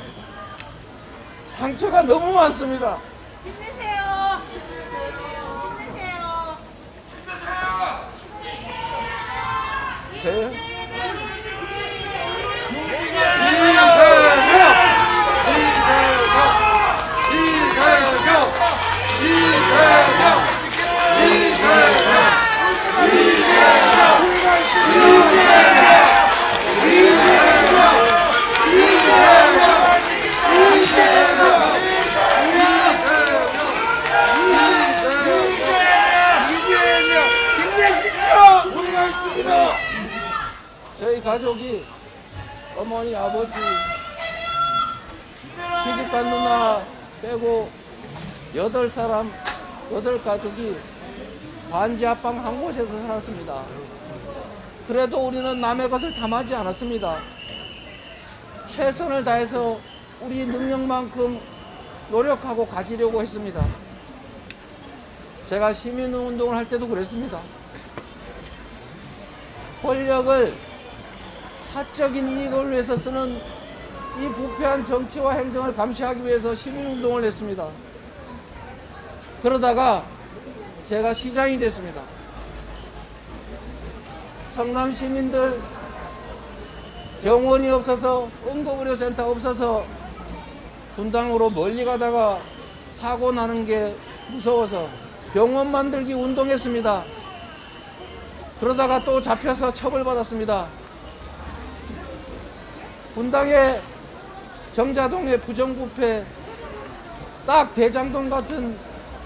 상처가 너무 많습니다. 힘내세요. 힘내세요. 제 저희 가족이 어머니, 아버지, 시집간 누나 빼고 8가족이 반지하방 한 곳에서 살았습니다. 그래도 우리는 남의 것을 탐하지 않았습니다. 최선을 다해서 우리 능력만큼 노력하고 가지려고 했습니다. 제가 시민운동을 할 때도 그랬습니다. 권력을 사적인 이익을 위해서 쓰는 이 부패한 정치와 행정을 감시하기 위해서 시민운동을 했습니다. 그러다가 제가 시장이 됐습니다. 성남 시민들 병원이 없어서, 응급의료센터 없어서 분당으로 멀리 가다가 사고 나는 게 무서워서 병원 만들기 운동했습니다. 그러다가 또 잡혀서 처벌받았습니다. 분당의 정자동의 부정부패, 딱 대장동 같은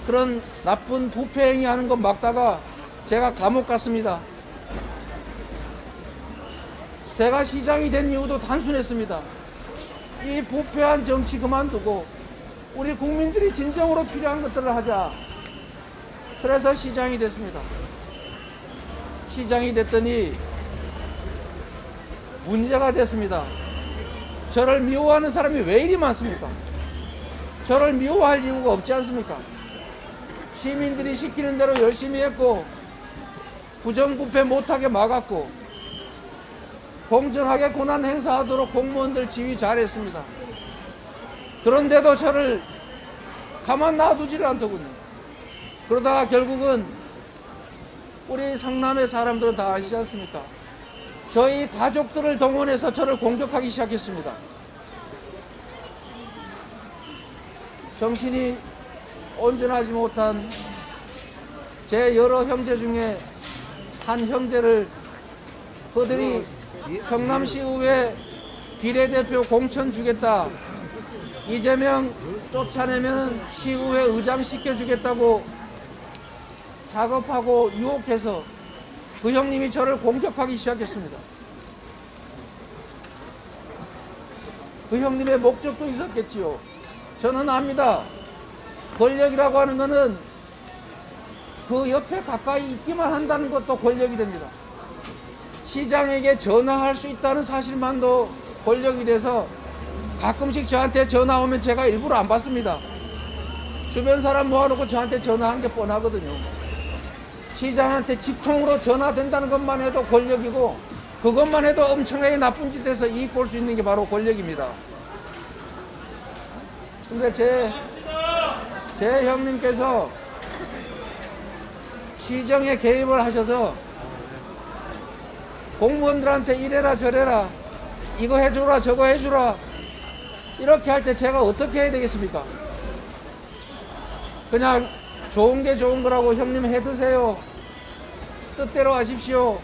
그런 나쁜 부패 행위하는 거 막다가 제가 감옥 갔습니다. 제가 시장이 된 이유도 단순했습니다. 이 부패한 정치 그만두고 우리 국민들이 진정으로 필요한 것들을 하자. 그래서 시장이 됐습니다. 시장이 됐더니 문제가 됐습니다. 저를 미워하는 사람이 왜 이리 많습니까? 저를 미워할 이유가 없지 않습니까? 시민들이 시키는 대로 열심히 했고, 부정부패 못하게 막았고, 공정하게 권한 행사하도록 공무원들 지휘 잘했습니다. 그런데도 저를 가만 놔두지를 않더군요. 그러다가 결국은 우리 성남의 사람들은 다 아시지 않습니까? 저희 가족들을 동원해서 저를 공격하기 시작했습니다. 정신이 온전하지 못한 제 여러 형제 중에 한 형제를 그들이 성남시의회 비례대표 공천 주겠다, 이재명 쫓아내면 시의회 의장 시켜주겠다고 작업하고 유혹해서 그 형님이 저를 공격하기 시작했습니다. 그 형님의 목적도 있었겠지요. 저는 압니다. 권력이라고 하는 것은 그 옆에 가까이 있기만 한다는 것도 권력이 됩니다. 시장에게 전화할 수 있다는 사실만도 권력이 돼서 가끔씩 저한테 전화 오면 제가 일부러 안 받습니다. 주변 사람 모아놓고 저한테 전화한 게 뻔하거든요. 시장한테 직통으로 전화된다는 것만 해도 권력이고, 그것만 해도 엄청나게 나쁜 짓에서 이익 볼 수 있는 게 바로 권력입니다. 근데 제 형님께서 시정에 개입을 하셔서 공무원들한테 이래라 저래라, 이거 해주라 저거 해주라, 이렇게 할 때 제가 어떻게 해야 되겠습니까? 그냥 좋은 게 좋은 거라고 형님 해 드세요, 뜻대로 하십시오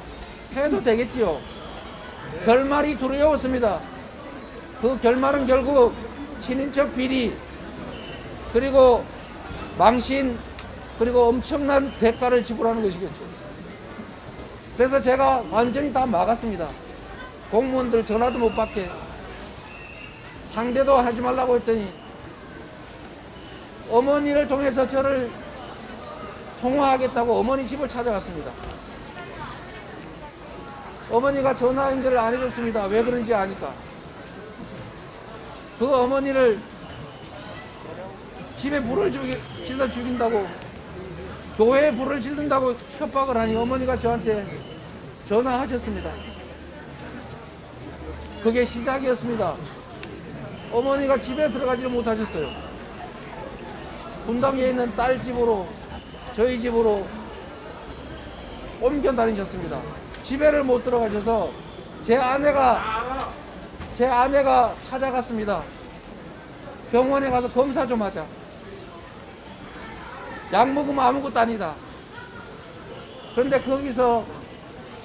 해도 되겠지요. 결말이 두려웠습니다. 그 결말은 결국 친인척 비리, 그리고 망신, 그리고 엄청난 대가를 지불하는 것이겠죠. 그래서 제가 완전히 다 막았습니다. 공무원들 전화도 못 받게, 상대도 하지 말라고 했더니 어머니를 통해서 저를 통화하겠다고 어머니 집을 찾아갔습니다. 어머니가 전화 연결을 안 해줬습니다. 왜 그런지 아니까. 그 어머니를 집에 불을 질러 죽인다고, 교회에 불을 지른다고 협박을 하니 어머니가 저한테 전화하셨습니다. 그게 시작이었습니다. 어머니가 집에 들어가지를 못하셨어요. 분당에 있는 딸 집으로, 저희 집으로 옮겨 다니셨습니다. 집에를 못 들어가셔서 제 아내가 찾아갔습니다. 병원에 가서 검사 좀 하자. 약 먹으면 아무것도 아니다. 그런데 거기서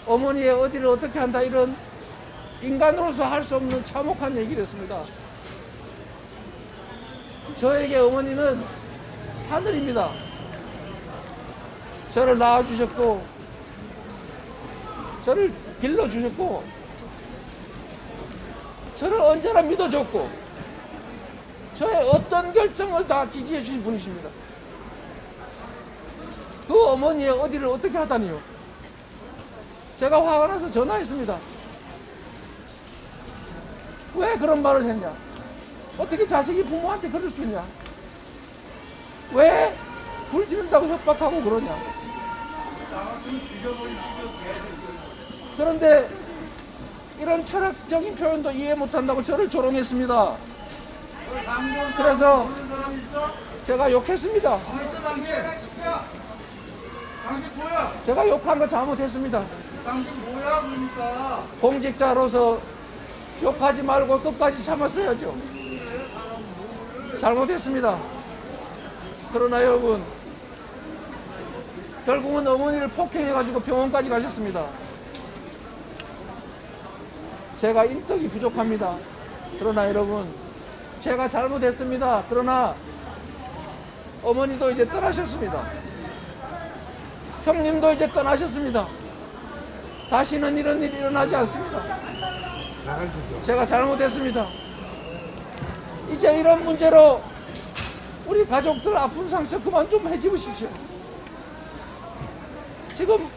어머니의 어디를 어떻게 한다, 이런 인간으로서 할 수 없는 참혹한 얘기를 했습니다. 저에게 어머니는 하늘입니다. 저를 낳아주셨고, 저를 길러주셨고, 저를 언제나 믿어줬고, 저의 어떤 결정을 다 지지해 주신 분이십니다. 그 어머니의 어디를 어떻게 하다니요? 제가 화가 나서 전화했습니다. 왜 그런 말을 했냐? 어떻게 자식이 부모한테 그럴 수 있냐? 왜 불 지른다고 협박하고 그러냐? 그런데 이런 철학적인 표현도 이해 못한다고 저를 조롱했습니다. 그래서 제가 욕했습니다. 제가 욕한 거 잘못했습니다. 공직자로서 욕하지 말고 끝까지 참았어야죠. 잘못했습니다. 그러나 여러분, 결국은 어머니를 폭행해가지고 병원까지 가셨습니다. 제가 인덕이 부족합니다. 그러나 여러분, 제가 잘못했습니다. 그러나 어머니도 이제 떠나셨습니다. 형님도 이제 떠나셨습니다. 다시는 이런 일이 일어나지 않습니다. 제가 잘못했습니다. 이제 이런 문제로 우리 가족들 아픈 상처 그만 좀 해집으십시오. 지금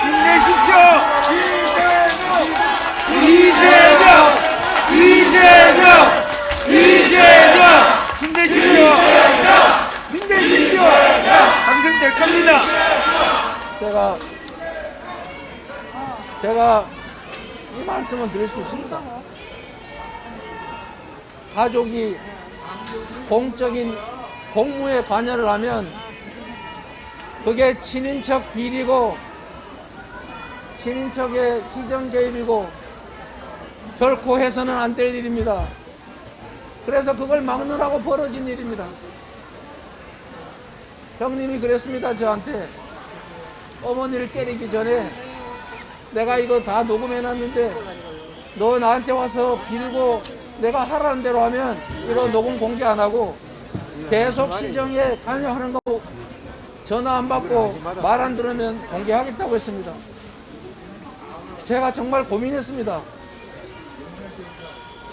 힘내십시오. 이재명! 힘내십시오. 힘내십시오. 당선될 겁니다. 제가 이 말씀을 드릴 수 있습니다. 가족이 공적인 공무에 관여를 하면 그게 친인척 비리고 친인척의 시정 개입이고 결코 해서는 안 될 일입니다. 그래서 그걸 막느라고 벌어진 일입니다. 형님이 그랬습니다. 저한테 어머니를 때리기 전에 내가 이거 다 녹음해놨는데 너 나한테 와서 빌고 내가 하라는 대로 하면 이거 녹음 공개 안 하고 계속 시정에 관여하는 거 전화 안 받고 말 안 들으면 공개하겠다고 했습니다. 제가 정말 고민했습니다.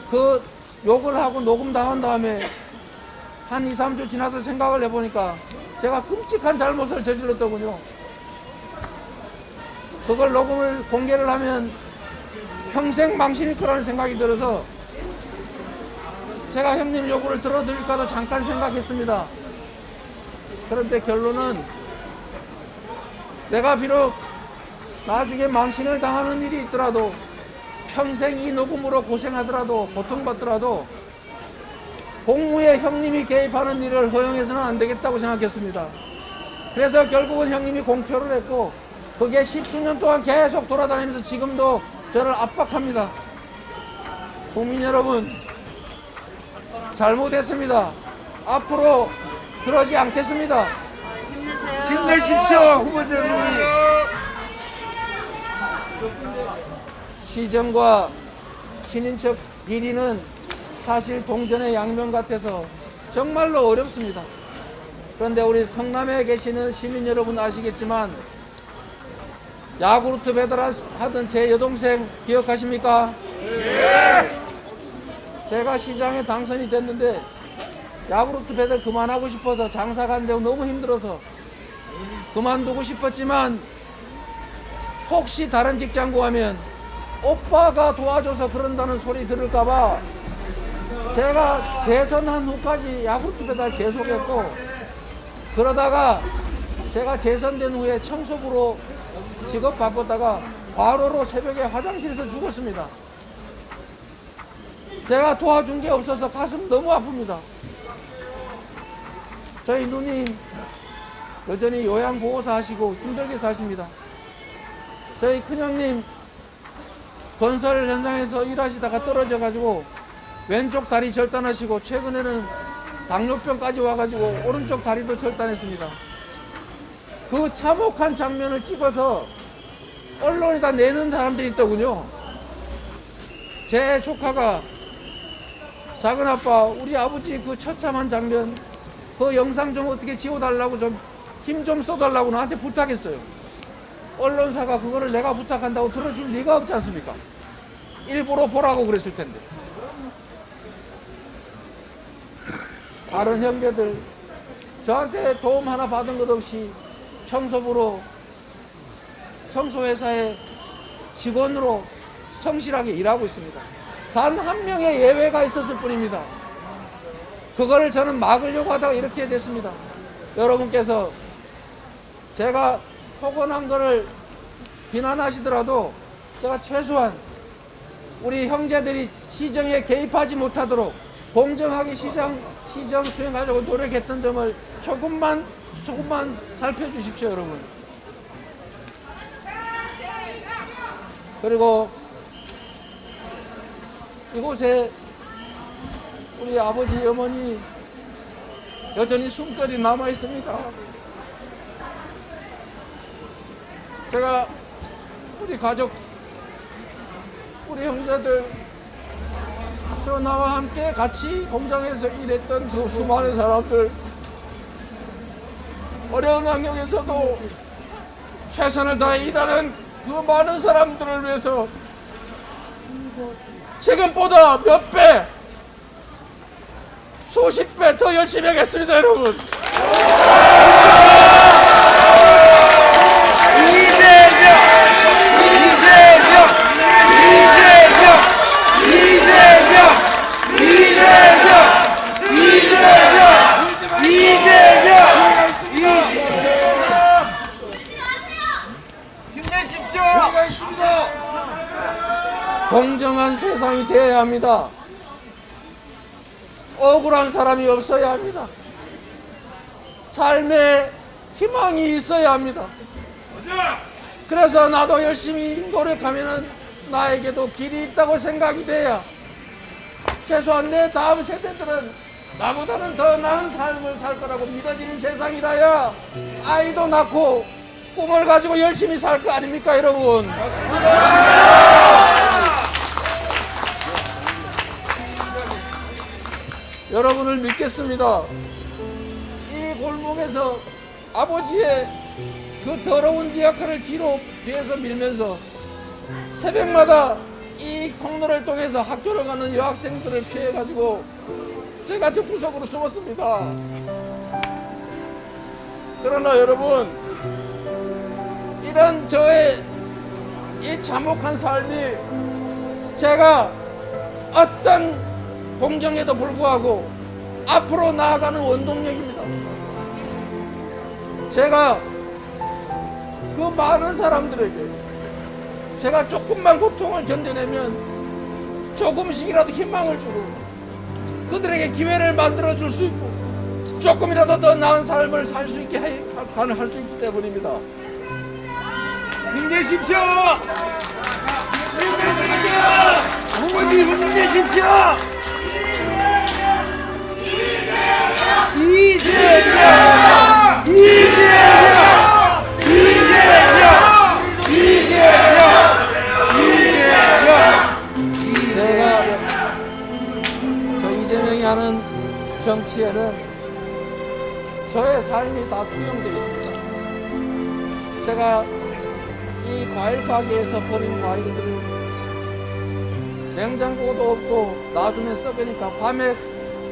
그 욕을 하고 녹음 당한 다음에 한 2, 3주 지나서 생각을 해보니까 제가 끔찍한 잘못을 저질렀더군요. 그걸 녹음을 공개를 하면 평생 망신일 거라는 생각이 들어서 제가 형님 요구를 들어드릴까도 잠깐 생각했습니다. 그런데 결론은 내가 비록 나중에 망신을 당하는 일이 있더라도 평생 이 녹음으로 고생하더라도 고통받더라도 공무에 형님이 개입하는 일을 허용해서는 안 되겠다고 생각했습니다. 그래서 결국은 형님이 공표를 했고 그게 10수년 동안 계속 돌아다니면서 지금도 저를 압박합니다. 국민 여러분, 잘못했습니다. 앞으로 그러지 않겠습니다. 힘내십시오, 후보자님. 시정과 친인척 비리는 사실 동전의 양면 같아서 정말로 어렵습니다. 그런데 우리 성남에 계시는 시민 여러분 아시겠지만 야구르트 배달하던 제 여동생 기억하십니까? 네. 제가 시장에 당선이 됐는데 야구르트 배달 그만하고 싶어서 장사가 안 되고 너무 힘들어서 그만두고 싶었지만 혹시 다른 직장 구하면 오빠가 도와줘서 그런다는 소리 들을까봐 제가 재선한 후까지 야구르트 배달 계속했고 그러다가 제가 재선된 후에 청소부로 직업 바꿨다가 과로로 새벽에 화장실에서 죽었습니다. 제가 도와준 게 없어서 가슴 너무 아픕니다. 저희 누님 여전히 요양보호사 하시고 힘들게 사십니다. 저희 큰형님 건설 현장에서 일하시다가 떨어져가지고 왼쪽 다리 절단하시고 최근에는 당뇨병까지 와가지고 오른쪽 다리도 절단했습니다. 그 참혹한 장면을 찍어서 언론에다 내는 사람들이 있더군요. 제 조카가 작은아빠 우리 아버지 그 처참한 장면 그 영상 좀 어떻게 지워달라고 좀 힘 좀 써달라고 나한테 부탁했어요. 언론사가 그거를 내가 부탁한다고 들어줄 리가 없지 않습니까? 일부러 보라고 그랬을 텐데. 다른 형제들 저한테 도움 하나 받은 것 없이 청소부로 청소회사의 직원으로 성실하게 일하고 있습니다. 단 한 명의 예외가 있었을 뿐입니다. 그거를 저는 막으려고 하다가 이렇게 됐습니다. 여러분께서 제가 포근한 거를 비난하시더라도 제가 최소한 우리 형제들이 시정에 개입하지 못하도록 공정하게 시정 수행하려고 노력했던 점을 조금만 살펴주십시오, 여러분. 그리고 이곳에 우리 아버지 어머니 여전히 숨결이 남아 있습니다. 제가 우리 가족, 우리 형제들, 저 나와 함께 같이 공장에서 일했던 그 수많은 사람들, 어려운 환경에서도 최선을 다해 일하는 그 많은 사람들을 위해서 지금보다 몇 배, 수십 배 더 열심히 하겠습니다, 여러분. 힘내십시오. 공정한 세상이 되어야 합니다. 억울한 사람이 없어야 합니다. 삶에 희망이 있어야 합니다. 그래서 나도 열심히 노력하면 나에게도 길이 있다고 생각이 돼야 최소한 내 다음 세대들은 나보다는 더 나은 삶을 살 거라고 믿어지는 세상이라야 아이도 낳고 꿈을 가지고 열심히 살 거 아닙니까, 여러분? 여러분을 믿겠습니다. 이 골목에서 아버지의 그 더러운 디아카를 뒤에서 밀면서 새벽마다 이 통로를 통해서 학교를 가는 여학생들을 피해가지고 제가 저 구석으로 숨었습니다. 그러나 여러분, 이런 저의 이 참혹한 삶이 제가 어떤 공정에도 불구하고 앞으로 나아가는 원동력입니다. 제가 그 많은 사람들에게 제가 조금만 고통을 견뎌내면 조금씩이라도 희망을 주고 그들에게 기회를 만들어 줄 수 있고 조금이라도 더 나은 삶을 살 수 있게 할 수 있기 때문입니다. 힘내십시오. 후보님 힘내십시오. 이재명! 제가 저 이재명이 하는 정치에는 저의 삶이 다 투영되어 있습니다. 제가 이 과일 가게에서 버린 과일들을 냉장고도 없고 놔두면 썩으니까 밤에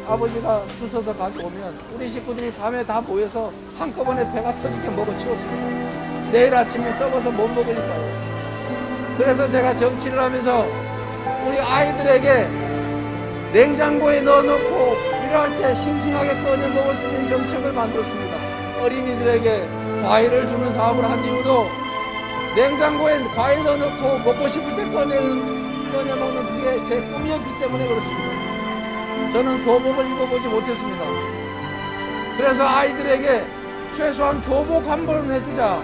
아버지가 주워서 가져오면 우리 식구들이 밤에 다 모여서 한꺼번에 배가 터지게 먹어 치웠습니다. 내일 아침에 썩어서 못 먹으니까요. 그래서 제가 정치를 하면서 우리 아이들에게 냉장고에 넣어놓고 필요할 때 싱싱하게 꺼내 먹을 수 있는 정책을 만들었습니다. 어린이들에게 과일을 주는 사업을 한 이유도 냉장고에 과일 넣어놓고 먹고 싶을 때 꺼내 먹는 그게 제 꿈이었기 때문에 그렇습니다. 저는 교복을 입어보지 못했습니다. 그래서 아이들에게 최소한 교복 한 벌은 해주자.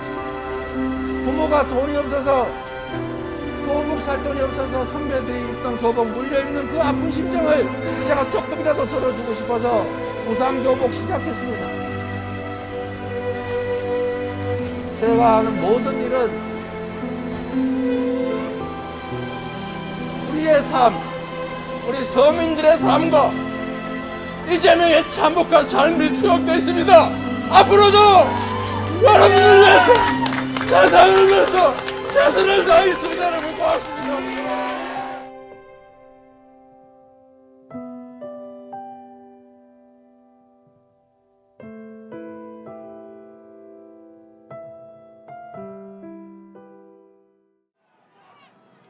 부모가 돈이 없어서 교복 살 돈이 없어서 선배들이 입던 교복 물려입는 그 아픈 심정을 제가 조금이라도 덜어주고 싶어서 우상교복 시작했습니다. 제가 하는 모든 일은 우리의 삶, 우리 서민들의 삶과 이재명의 참혹한 삶이 투영되어 있습니다. 앞으로도 여러분을 위해서, 세상을 위해서 최선을 다하겠습니다. 여러분 고맙습니다.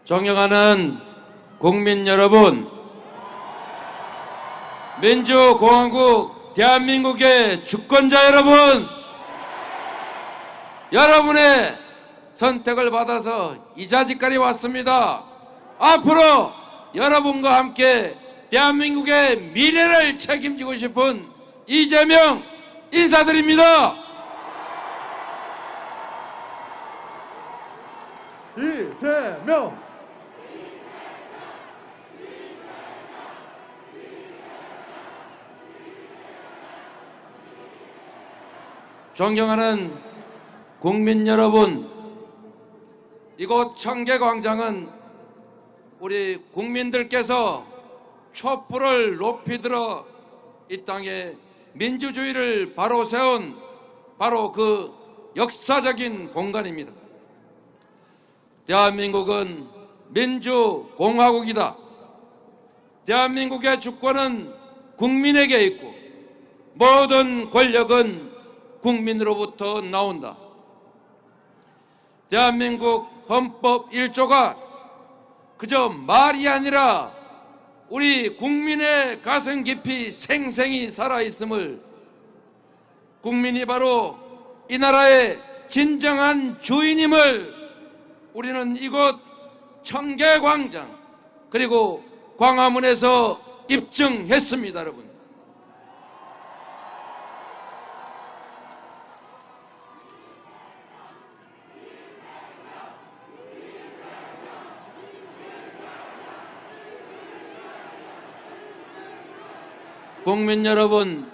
존경하는 국민 여러분, 민주공화국 대한민국의 주권자 여러분, 여러분의 선택을 받아서 이 자리까지 왔습니다. 앞으로 여러분과 함께 대한민국의 미래를 책임지고 싶은 이재명 인사드립니다. 이재명! 존경하는 국민 여러분, 이곳 청계광장은 우리 국민들께서 촛불을 높이 들어 이 땅에 민주주의를 바로 세운 바로 그 역사적인 공간입니다. 대한민국은 민주공화국이다. 대한민국의 주권은 국민에게 있고 모든 권력은 국민으로부터 나온다. 대한민국 헌법 1조가 그저 말이 아니라 우리 국민의 가슴 깊이 생생히 살아있음을, 국민이 바로 이 나라의 진정한 주인임을 우리는 이곳 청계광장 그리고 광화문에서 입증했습니다. 여러분, 국민 여러분,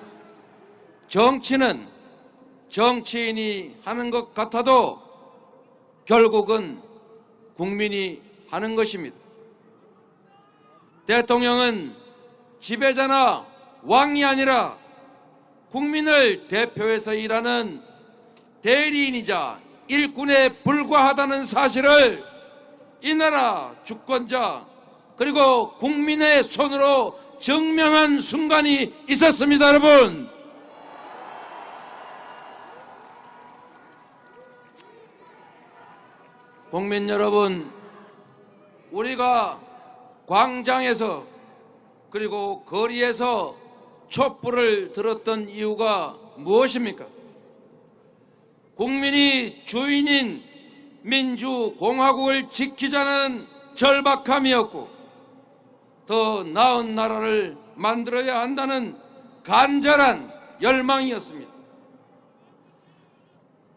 정치는 정치인이 하는 것 같아도 결국은 국민이 하는 것입니다. 대통령은 지배자나 왕이 아니라 국민을 대표해서 일하는 대리인이자 일꾼에 불과하다는 사실을 이 나라 주권자 그리고 국민의 손으로 증명한 순간이 있었습니다. 여러분, 국민 여러분, 우리가 광장에서 그리고 거리에서 촛불을 들었던 이유가 무엇입니까? 국민이 주인인 민주공화국을 지키자는 절박함이었고 더 나은 나라를 만들어야 한다는 간절한 열망이었습니다.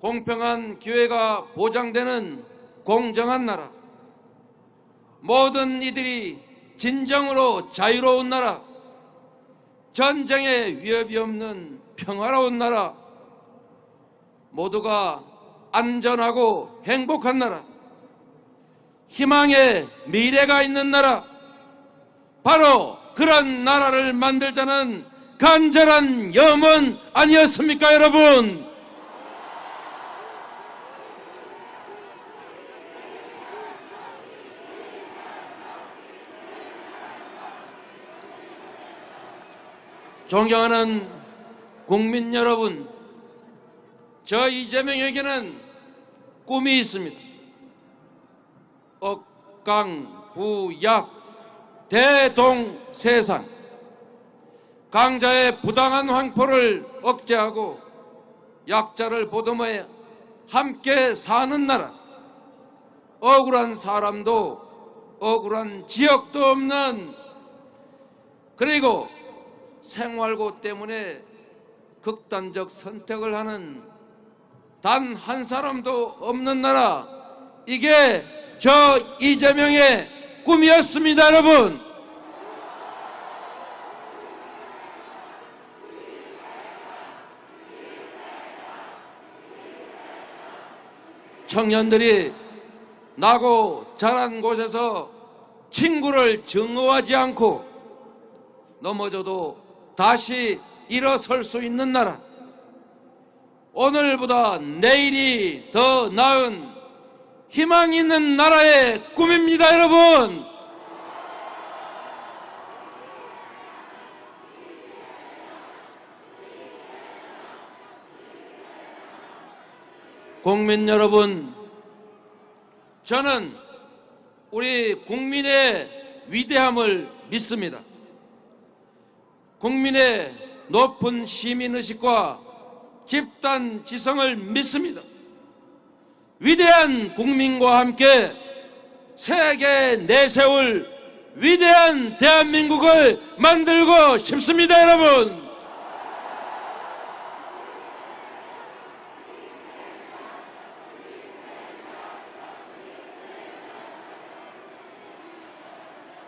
공평한 기회가 보장되는 공정한 나라, 모든 이들이 진정으로 자유로운 나라, 전쟁에 위협이 없는 평화로운 나라, 모두가 안전하고 행복한 나라, 희망의 미래가 있는 나라, 바로 그런 나라를 만들자는 간절한 염원 아니었습니까, 여러분? 존경하는 국민 여러분, 저 이재명에게는 꿈이 있습니다. 억강부약 대동세상, 강자의 부당한 황포를 억제하고 약자를 보듬어 함께 사는 나라, 억울한 사람도 억울한 지역도 없는, 그리고 생활고 때문에 극단적 선택을 하는 단 한 사람도 없는 나라, 이게 저 이재명의 꿈이었습니다. 여러분, 청년들이 나고 자란 곳에서 친구를 증오하지 않고 넘어져도 다시 일어설 수 있는 나라, 오늘보다 내일이 더 나은 희망 있는 나라의 꿈입니다. 여러분, 국민 여러분, 저는 우리 국민의 위대함을 믿습니다. 국민의 높은 시민의식과 집단 지성을 믿습니다. 위대한 국민과 함께 세계에 내세울 위대한 대한민국을 만들고 싶습니다, 여러분.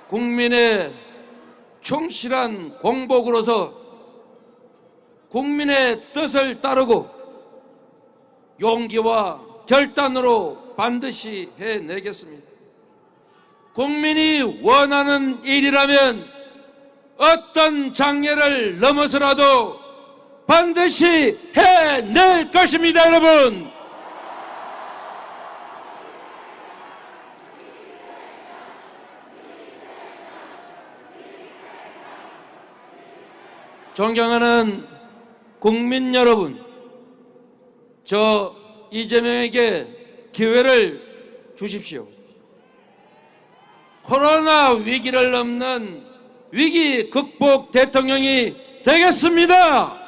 국민의 충실한 공복으로서 국민의 뜻을 따르고 용기와 결단으로 반드시 해내겠습니다. 국민이 원하는 일이라면 어떤 장애를 넘어서라도 반드시 해낼 것입니다, 여러분. 존경하는 국민 여러분, 저 이재명에게 기회를 주십시오. 코로나 위기를 넘는 위기 극복 대통령이 되겠습니다.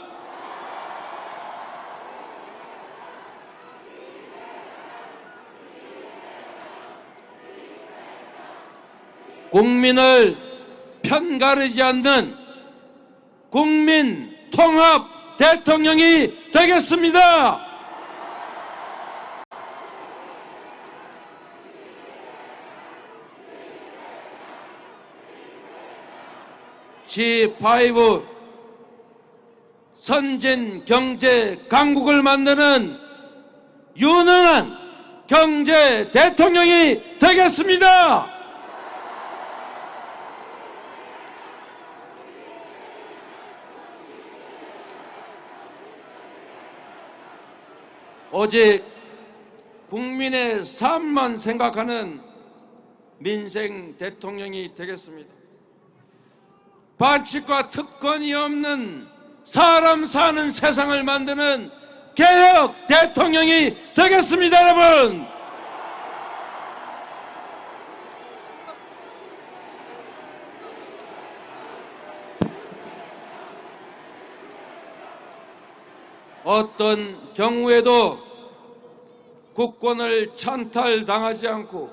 국민을 편가르지 않는 국민 통합 대통령이 되겠습니다. G5 선진 경제 강국을 만드는 유능한 경제 대통령이 되겠습니다. 오직 국민의 삶만 생각하는 민생 대통령이 되겠습니다. 반칙과 특권이 없는 사람 사는 세상을 만드는 개혁 대통령이 되겠습니다, 여러분. 어떤 경우에도 국권을 찬탈당하지 않고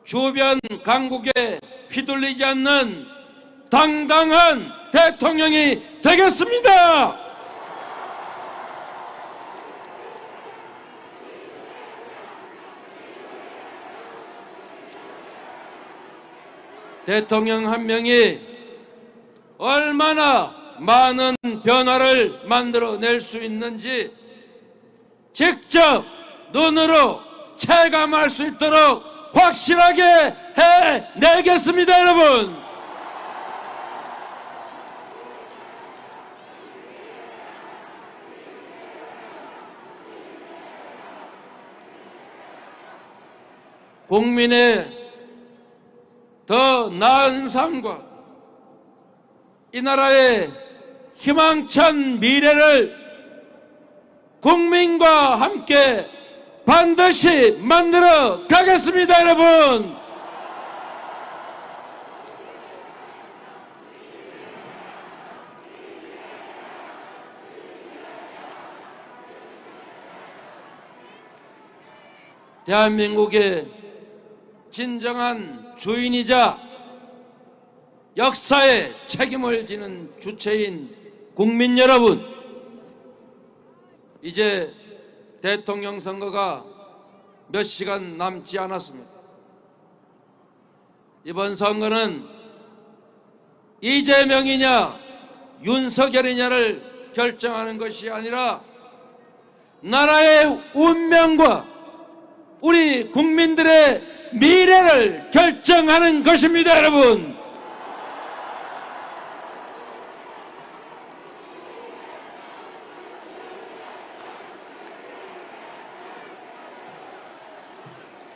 주변 강국에 휘둘리지 않는 당당한 대통령이 되겠습니다. 대통령 한 명이 얼마나 많은 변화를 만들어낼 수 있는지 직접 눈으로 체감할 수 있도록 확실하게 해내겠습니다, 여러분. 국민의 더 나은 삶과 이 나라의 희망찬 미래를 국민과 함께 반드시 만들어 가겠습니다, 여러분. 대한민국의 진정한 주인이자 역사에 책임을 지는 주체인 국민 여러분, 이제 대통령 선거가 몇 시간 남지 않았습니다. 이번 선거는 이재명이냐 윤석열이냐를 결정하는 것이 아니라 나라의 운명과 우리 국민들의 미래를 결정하는 것입니다, 여러분.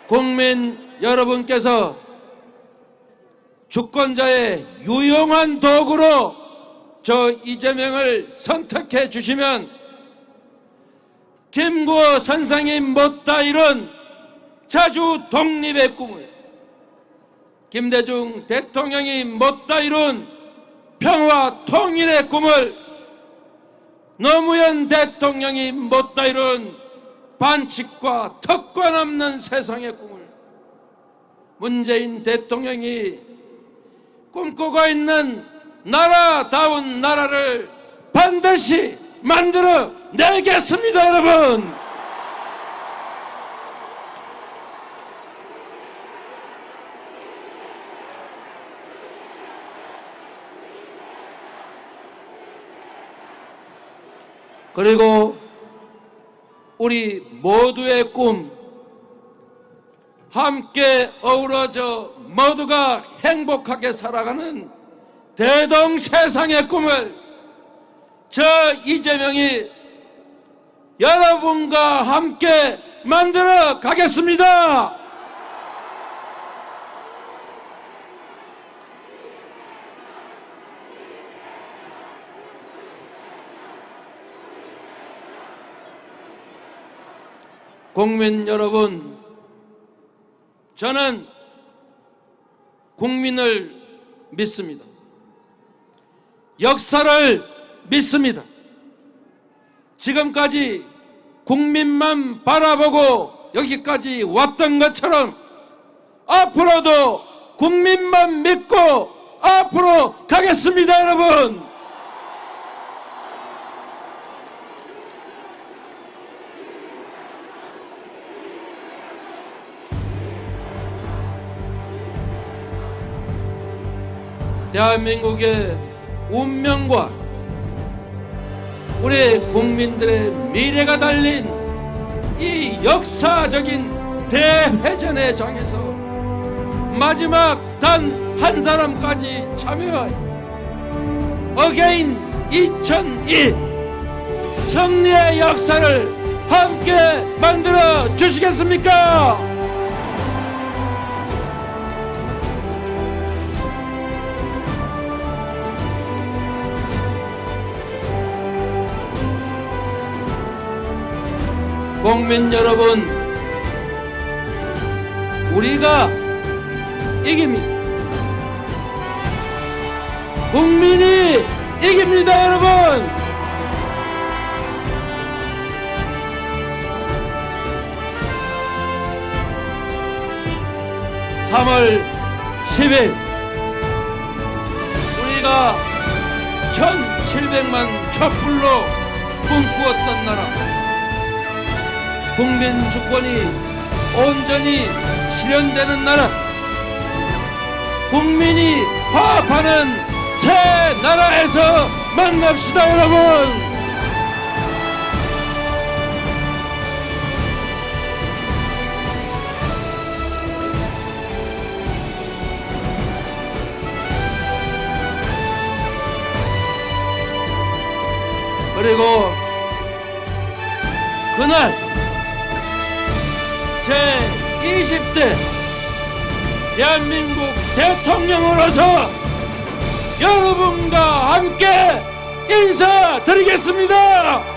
국민 여러분께서 주권자의 유용한 도구로 저 이재명을 선택해 주시면 김구호 선생이 못다 이룬 자주 독립의 꿈을 김대중 대통령이 못다 이룬 평화 통일의 꿈을, 노무현 대통령이 못다 이룬 반칙과 특권 없는 세상의 꿈을, 문재인 대통령이 꿈꾸고 있는 나라다운 나라를 반드시 만들어 내겠습니다, 여러분. 그리고 우리 모두의 꿈, 함께 어우러져 모두가 행복하게 살아가는 대동세상의 꿈을 저 이재명이 여러분과 함께 만들어 가겠습니다. 국민 여러분, 저는 국민을 믿습니다. 역사를 믿습니다. 지금까지 국민만 바라보고 여기까지 왔던 것처럼 앞으로도 국민만 믿고 앞으로 가겠습니다, 여러분. 대한민국의 운명과 우리 국민들의 미래가 달린 이 역사적인 대회전의 장에서 마지막 단 한 사람까지 참여하여 어게인 2002 승리의 역사를 함께 만들어 주시겠습니까? 국민 여러분, 우리가 이깁니다. 국민이 이깁니다, 여러분. 3월 10일 우리가 1700만 촛불로 꿈꾸었던 나라, 국민 주권이 온전히 실현되는 나라, 국민이 화합하는 새 나라에서 만납시다, 여러분. 그리고 그날 제20대 대한민국 대통령으로서 여러분과 함께 인사드리겠습니다.